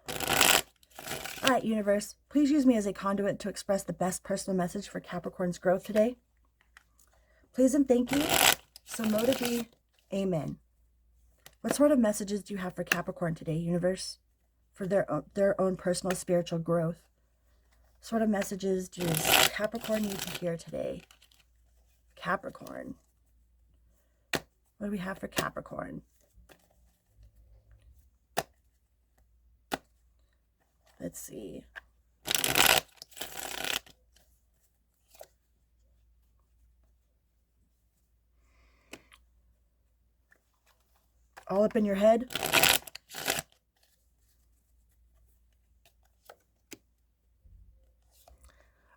All right, universe, please use me as a conduit to express the best personal message for Capricorn's growth today. Please and thank you. So mote it be. Amen. What sort of messages do you have for Capricorn today, universe? For their own personal spiritual growth. What sort of messages does Capricorn need to hear today? Capricorn. What do we have for Capricorn? Let's see. All up in your head?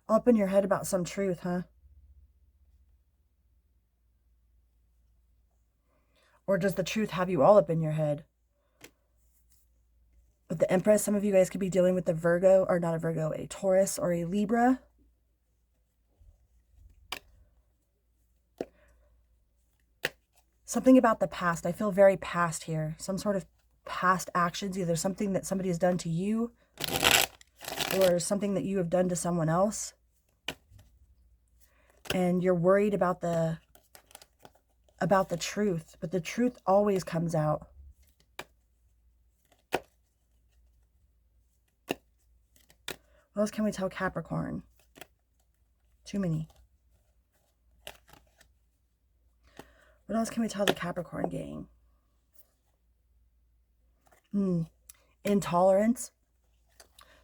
All up in your head about some truth, huh? Or does the truth have you all up in your head? With the Empress, some of you guys could be dealing with the Virgo, or not a Virgo, a Taurus or a Libra. Something about the past. I feel very past here. Some sort of past actions, either something that somebody has done to you or something that you have done to someone else. And you're worried about the truth, but the truth always comes out. What else can we tell Capricorn? Too many. What else can we tell the Capricorn gang? Intolerance.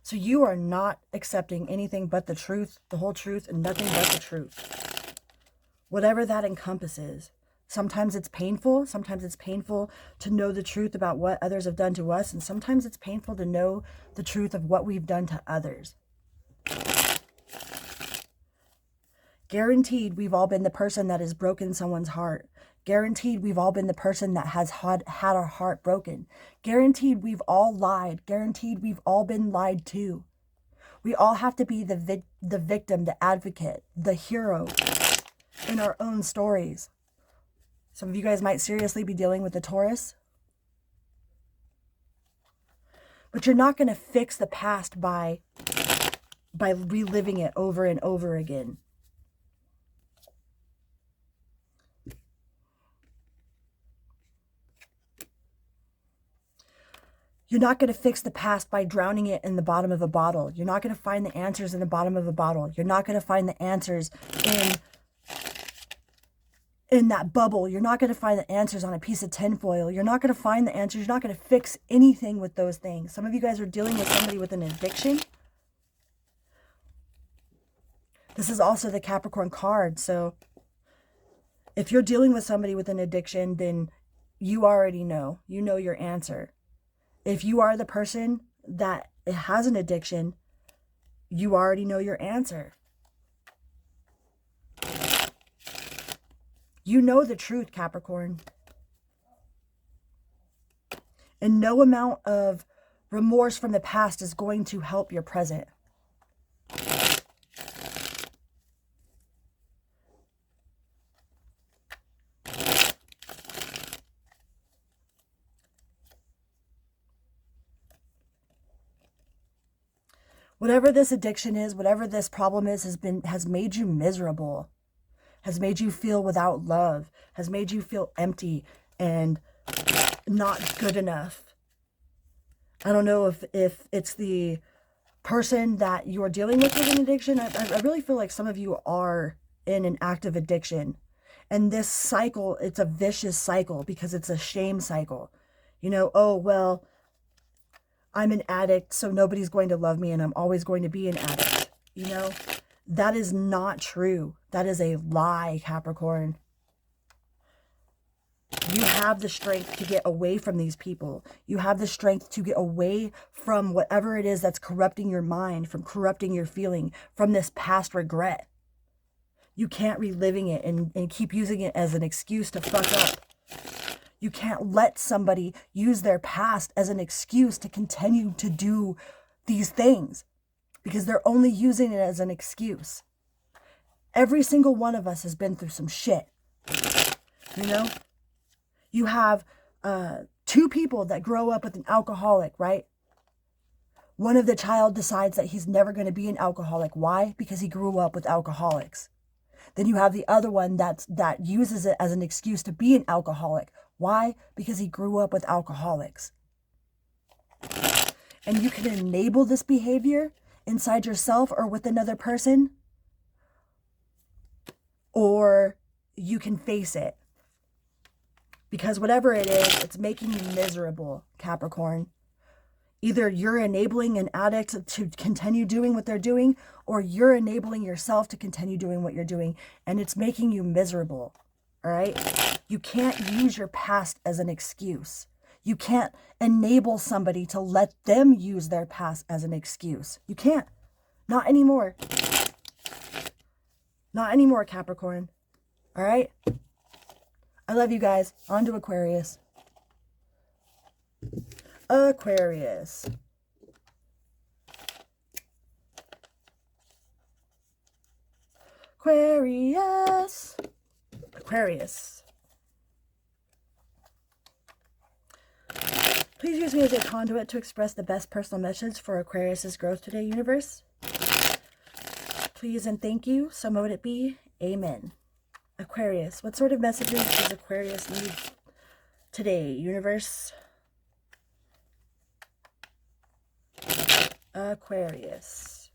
So you are not accepting anything but the truth, the whole truth, and nothing but the truth. Whatever that encompasses. Sometimes it's painful. Sometimes it's painful to know the truth about what others have done to us. And sometimes it's painful to know the truth of what we've done to others. Guaranteed, we've all been the person that has broken someone's heart. Guaranteed, we've all been the person that has had our heart broken. Guaranteed, we've all lied. Guaranteed, we've all been lied to. We all have to be the victim, the advocate, the hero in our own stories. Some of you guys might seriously be dealing with the Taurus. But you're not going to fix the past by reliving it over and over again. You're not going to fix the past by drowning it in the bottom of a bottle. You're not going to find the answers in the bottom of a bottle. You're not going to find the answers in that bubble. You're not going to find the answers on a piece of tinfoil. You're not going to find the answers. You're not going to fix anything with those things. Some of you guys are dealing with somebody with an addiction. This is also the Capricorn card. So if you're dealing with somebody with an addiction, then you already know. You know your answer. If you are the person that has an addiction, you already know your answer. You know the truth, Capricorn. And no amount of remorse from the past is going to help your present. Whatever this addiction is, whatever this problem is, has made you miserable, has made you feel without love, has made you feel empty and not good enough. I don't know if it's the person that you are dealing with an addiction. I really feel like some of you are in an active addiction. And this cycle, it's a vicious cycle because it's a shame cycle. You know, oh, well, I'm an addict, so nobody's going to love me and I'm always going to be an addict. You know, that is not true. That is a lie, Capricorn. You have the strength to get away from these people. You have the strength to get away from whatever it is that's corrupting your mind, from corrupting your feeling, from this past regret. You can't reliving it and keep using it as an excuse to fuck up. You can't let somebody use their past as an excuse to continue to do these things because they're only using it as an excuse. Every single one of us has been through some shit. You know? You have Two people that grow up with an alcoholic, right? One of the child decides that he's never going to be an alcoholic. Why? Because he grew up with alcoholics. Then you have the other one that uses it as an excuse to be an alcoholic. Why? Because he grew up with alcoholics. And you can enable this behavior inside yourself or with another person, or you can face it. Because whatever it is, it's making you miserable, Capricorn. Either you're enabling an addict to continue doing what they're doing, or you're enabling yourself to continue doing what you're doing, and it's making you miserable, all right? You can't use your past as an excuse. You can't enable somebody to let them use their past as an excuse. You can't. Not anymore. Not anymore, Capricorn. All right? I love you guys. On to Aquarius. Aquarius. Aquarius. Aquarius. Please use me as a conduit to express the best personal message for Aquarius's growth today, universe. Please and thank you. So mote it be. Amen. Aquarius. What sort of messages does Aquarius need today, universe? Aquarius.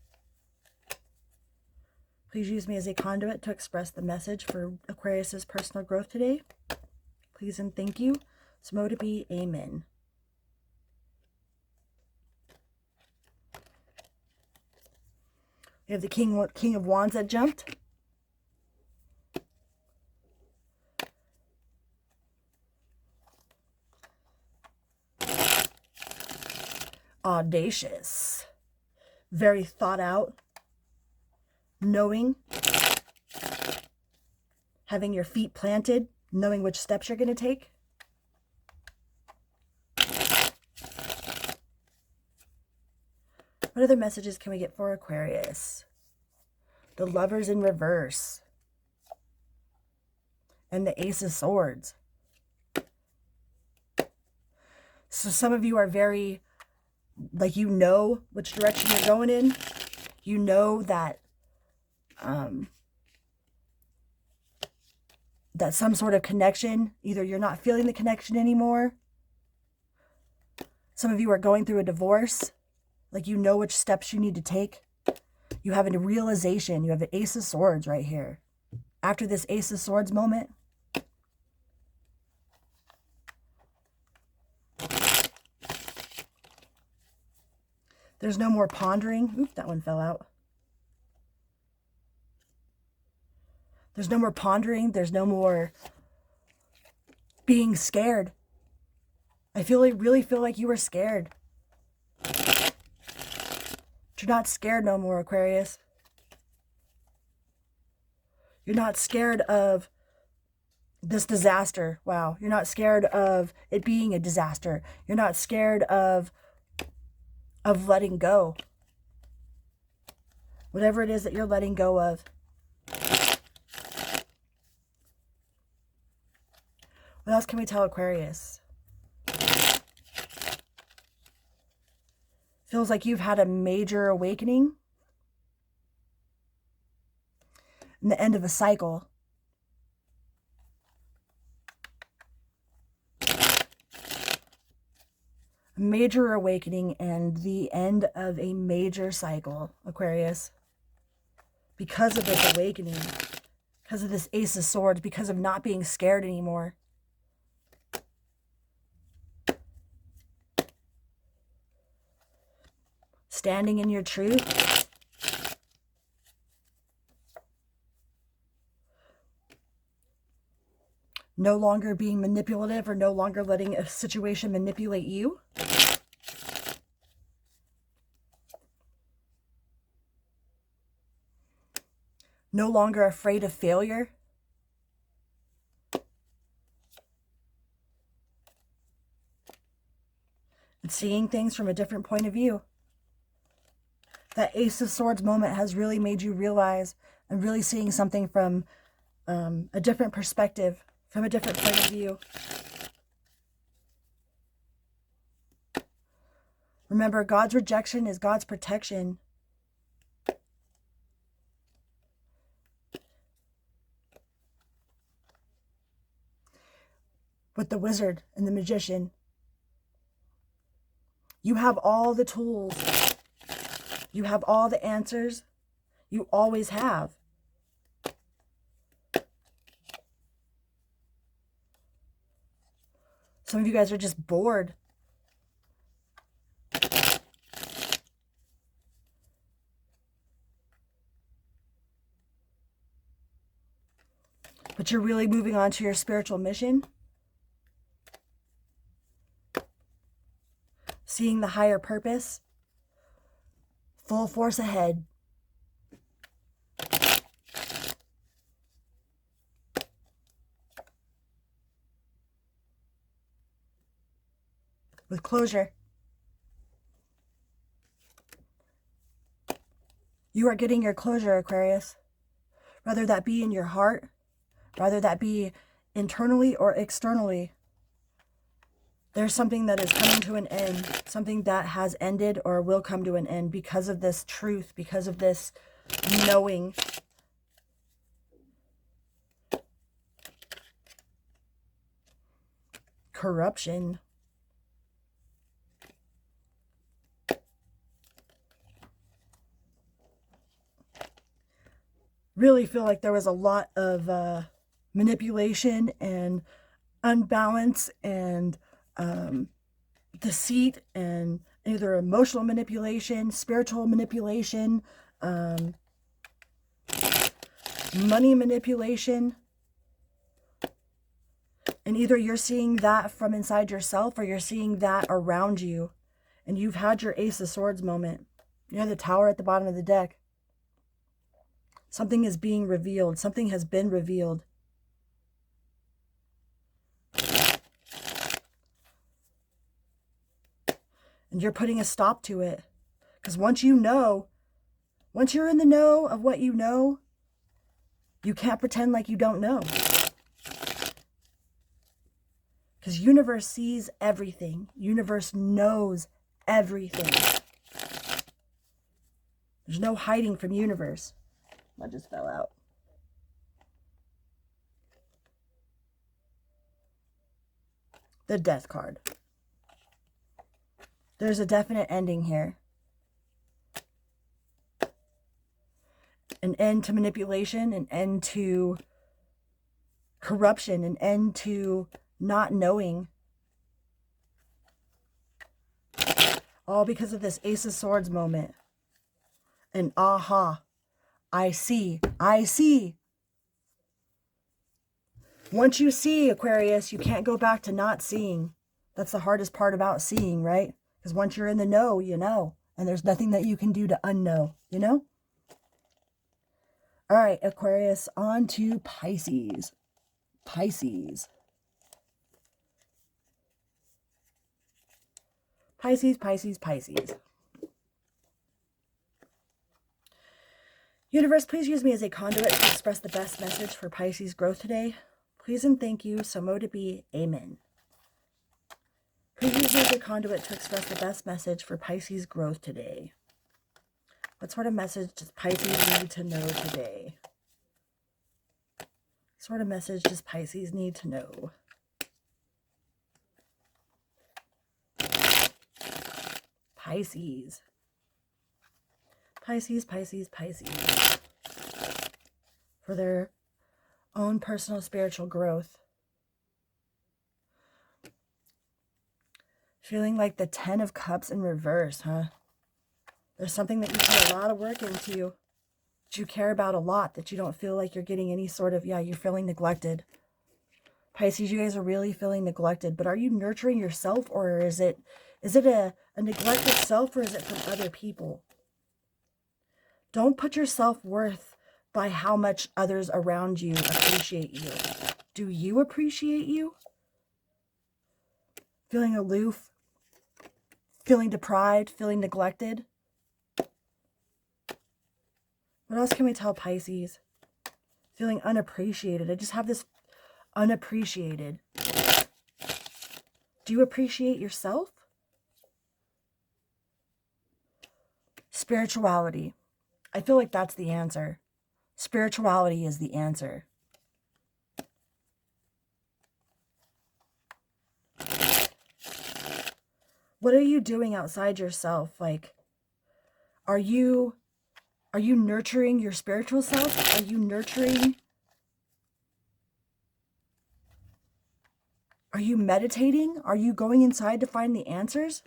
Please use me as a conduit to express the message for Aquarius's personal growth today. Please and thank you. So mote it be. Amen. We have the King of Wands that jumped. Audacious. Very thought out. Knowing. Having your feet planted. Knowing which steps you're going to take. What other messages can we get for Aquarius? The Lovers in reverse. And the Ace of Swords. So some of you are very, like, you know which direction you're going in. You know that, that some sort of connection, either you're not feeling the connection anymore. Some of you are going through a divorce. Like, you know which steps you need to take. You have a realization. You have the Ace of Swords right here. After this Ace of Swords moment, there's no more pondering. Oop, that one fell out. There's no more pondering. There's no more being scared. I really feel like you were scared. But you're not scared no more, Aquarius. You're not scared of this disaster. Wow. You're not scared of it being a disaster. You're not scared of letting go. Whatever it is that you're letting go of. What else can we tell Aquarius? Feels like you've had a major awakening. And the end of a cycle. A major awakening and the end of a major cycle, Aquarius. Because of this awakening. Because of this Ace of Swords. Because of not being scared anymore. Standing in your truth. No longer being manipulative or no longer letting a situation manipulate you. No longer afraid of failure. And seeing things from a different point of view. That Ace of Swords moment has really made you realize and really seeing something from a different perspective, from a different point of view. Remember, God's rejection is God's protection. With the wizard and the magician, you have all the tools. You have all the answers. You always have. Some of you guys are just bored. But you're really moving on to your spiritual mission. Seeing the higher purpose. Full force ahead. With closure. You are getting your closure, Aquarius. Whether that be in your heart, whether that be internally or externally. There's something that is coming to an end, something that has ended or will come to an end because of this truth, because of this knowing. Corruption. Really feel like there was a lot of manipulation and unbalance and deceit and either emotional manipulation, spiritual manipulation, money manipulation. And either you're seeing that from inside yourself or you're seeing that around you. And you've had your Ace of Swords moment. You have the Tower at the bottom of the deck. Something is being revealed. Something has been revealed. And you're putting a stop to it. Because once you know, once you're in the know of what you know, you can't pretend like you don't know. Because universe sees everything. Universe knows everything. There's no hiding from universe. I just fell out. The Death card. There's a definite ending here. An end to manipulation, an end to corruption, an end to not knowing. All because of this Ace of Swords moment. And aha. I see. I see. Once you see, Aquarius, you can't go back to not seeing. That's the hardest part about seeing, right? Because once you're in the know, you know. And there's nothing that you can do to unknow, you know? All right, Aquarius, on to Pisces. Pisces. Pisces, Pisces, Pisces. Universe, please use me as a conduit to express the best message for Pisces growth today. Please and thank you. So mote it be. Amen. Please use me as a conduit to express the best message for Pisces growth today. What sort of message does Pisces need to know today? What sort of message does Pisces need to know? Pisces. Pisces, Pisces, Pisces. For their own personal spiritual growth. Feeling like the 10 of Cups in reverse, huh? There's something that you put a lot of work into, that you care about a lot, that you don't feel like you're getting any sort of, you're feeling neglected. Pisces, you guys are really feeling neglected, but are you nurturing yourself, or is it a neglected self, or is it from other people? Don't put your self-worth by how much others around you appreciate you. Do you appreciate you? Feeling aloof, feeling deprived, feeling neglected. What else can we tell Pisces? Feeling unappreciated. I just have this unappreciated. Do you appreciate yourself? Spirituality. I feel like that's the answer. Spirituality is the answer. What are you doing outside yourself? Like, are you nurturing your spiritual self? Are you nurturing? Are you meditating? Are you going inside to find the answers?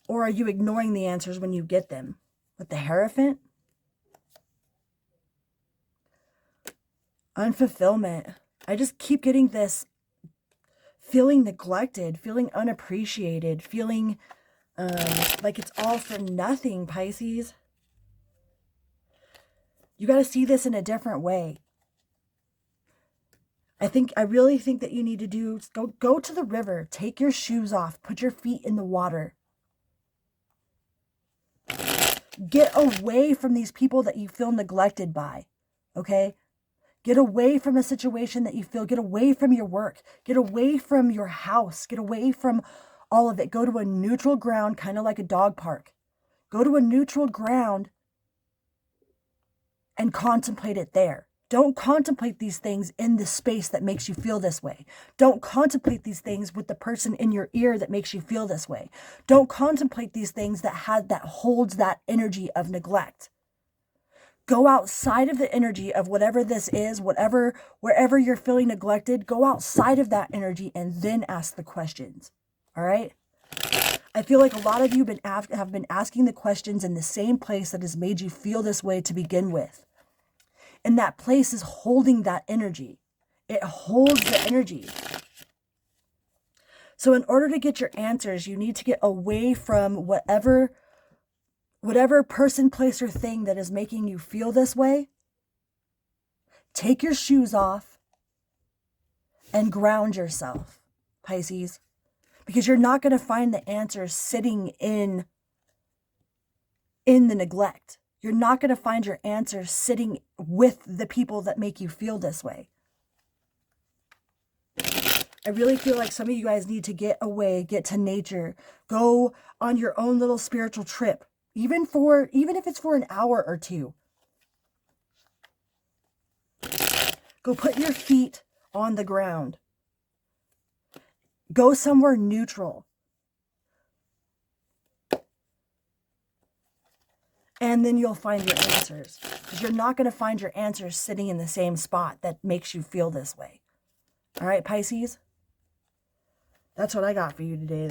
Or are you ignoring the answers when you get them? With the Hierophant? Unfulfillment. I just keep getting this feeling neglected, feeling unappreciated, feeling like it's all for nothing, Pisces. You got to see this in a different way. I really think that you need to go to the river, take your shoes off, put your feet in the water. Get away from these people that you feel neglected by, okay? Get away from a situation that you feel, get away from your work, get away from your house, get away from all of it. Go to a neutral ground, kind of like a dog park. Go to a neutral ground and contemplate it there. Don't contemplate these things in the space that makes you feel this way. Don't contemplate these things with the person in your ear that makes you feel this way. Don't contemplate these things that holds that energy of neglect. Go outside of the energy of whatever this is, wherever you're feeling neglected, go outside of that energy and then ask the questions. All right? I feel like a lot of you have been asking the questions in the same place that has made you feel this way to begin with. And that place is holding that energy. It holds the energy. So in order to get your answers, you need to get away from whatever person, place, or thing that is making you feel this way. Take your shoes off and ground yourself, Pisces. Because you're not going to find the answers sitting in the neglect. You're not going to find your answers sitting with the people that make you feel this way. I really feel like some of you guys need to get away, get to nature, go on your own little spiritual trip, even if it's for an hour or two. Go put your feet on the ground. Go somewhere neutral. And then you'll find your answers. Because you're not going to find your answers sitting in the same spot that makes you feel this way. All right, Pisces? That's what I got for you today.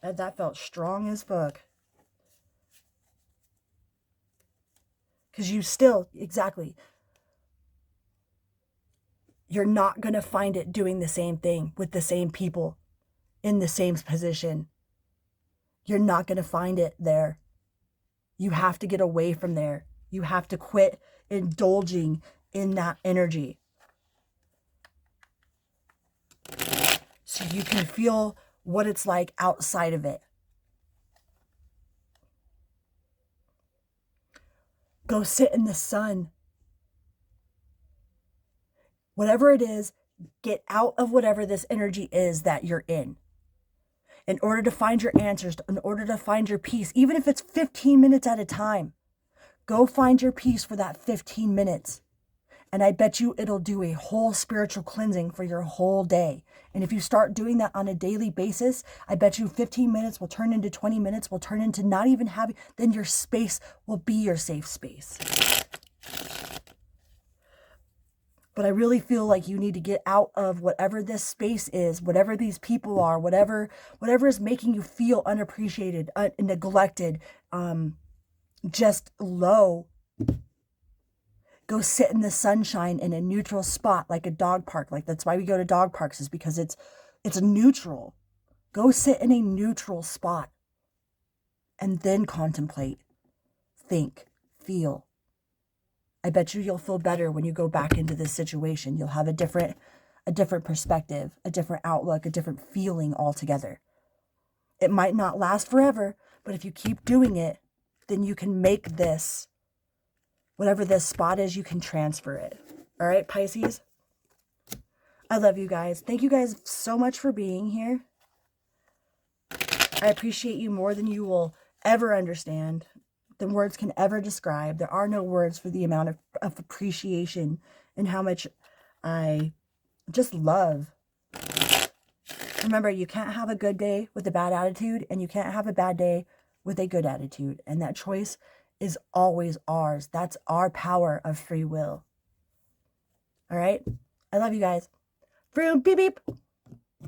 That felt strong as fuck. Because exactly. You're not going to find it doing the same thing with the same people in the same position. You're not going to find it there. You have to get away from there. You have to quit indulging in that energy. So you can feel what it's like outside of it. Go sit in the sun. Whatever it is, get out of whatever this energy is that you're in order to find your answers, in order to find your peace, even if it's 15 minutes at a time. Go find your peace for that 15 minutes. And I bet you it'll do a whole spiritual cleansing for your whole day. And if you start doing that on a daily basis, I bet you 15 minutes will turn into 20 minutes, will turn into not even having, then your space will be your safe space. But I really feel like you need to get out of whatever this space is, whatever these people are, whatever is making you feel unappreciated, neglected, just low. Go sit in the sunshine in a neutral spot, like a dog park. Like that's why we go to dog parks, is because it's neutral. Go sit in a neutral spot and then contemplate, think, feel. I bet you'll feel better when you go back into this situation. You'll have a different perspective, a different outlook, a different feeling altogether. It might not last forever, but if you keep doing it, then you can make this, whatever this spot is, you can transfer it. All right, Pisces? I love you guys. Thank you guys so much for being here. I appreciate you more than you will ever understand. than words can ever describe. There are no words for the amount of appreciation and how much I just love. Remember, you can't have a good day with a bad attitude, and you can't have a bad day with a good attitude. And that choice is always ours. That's our power of free will. All right? I love you guys. Vroom, beep, beep.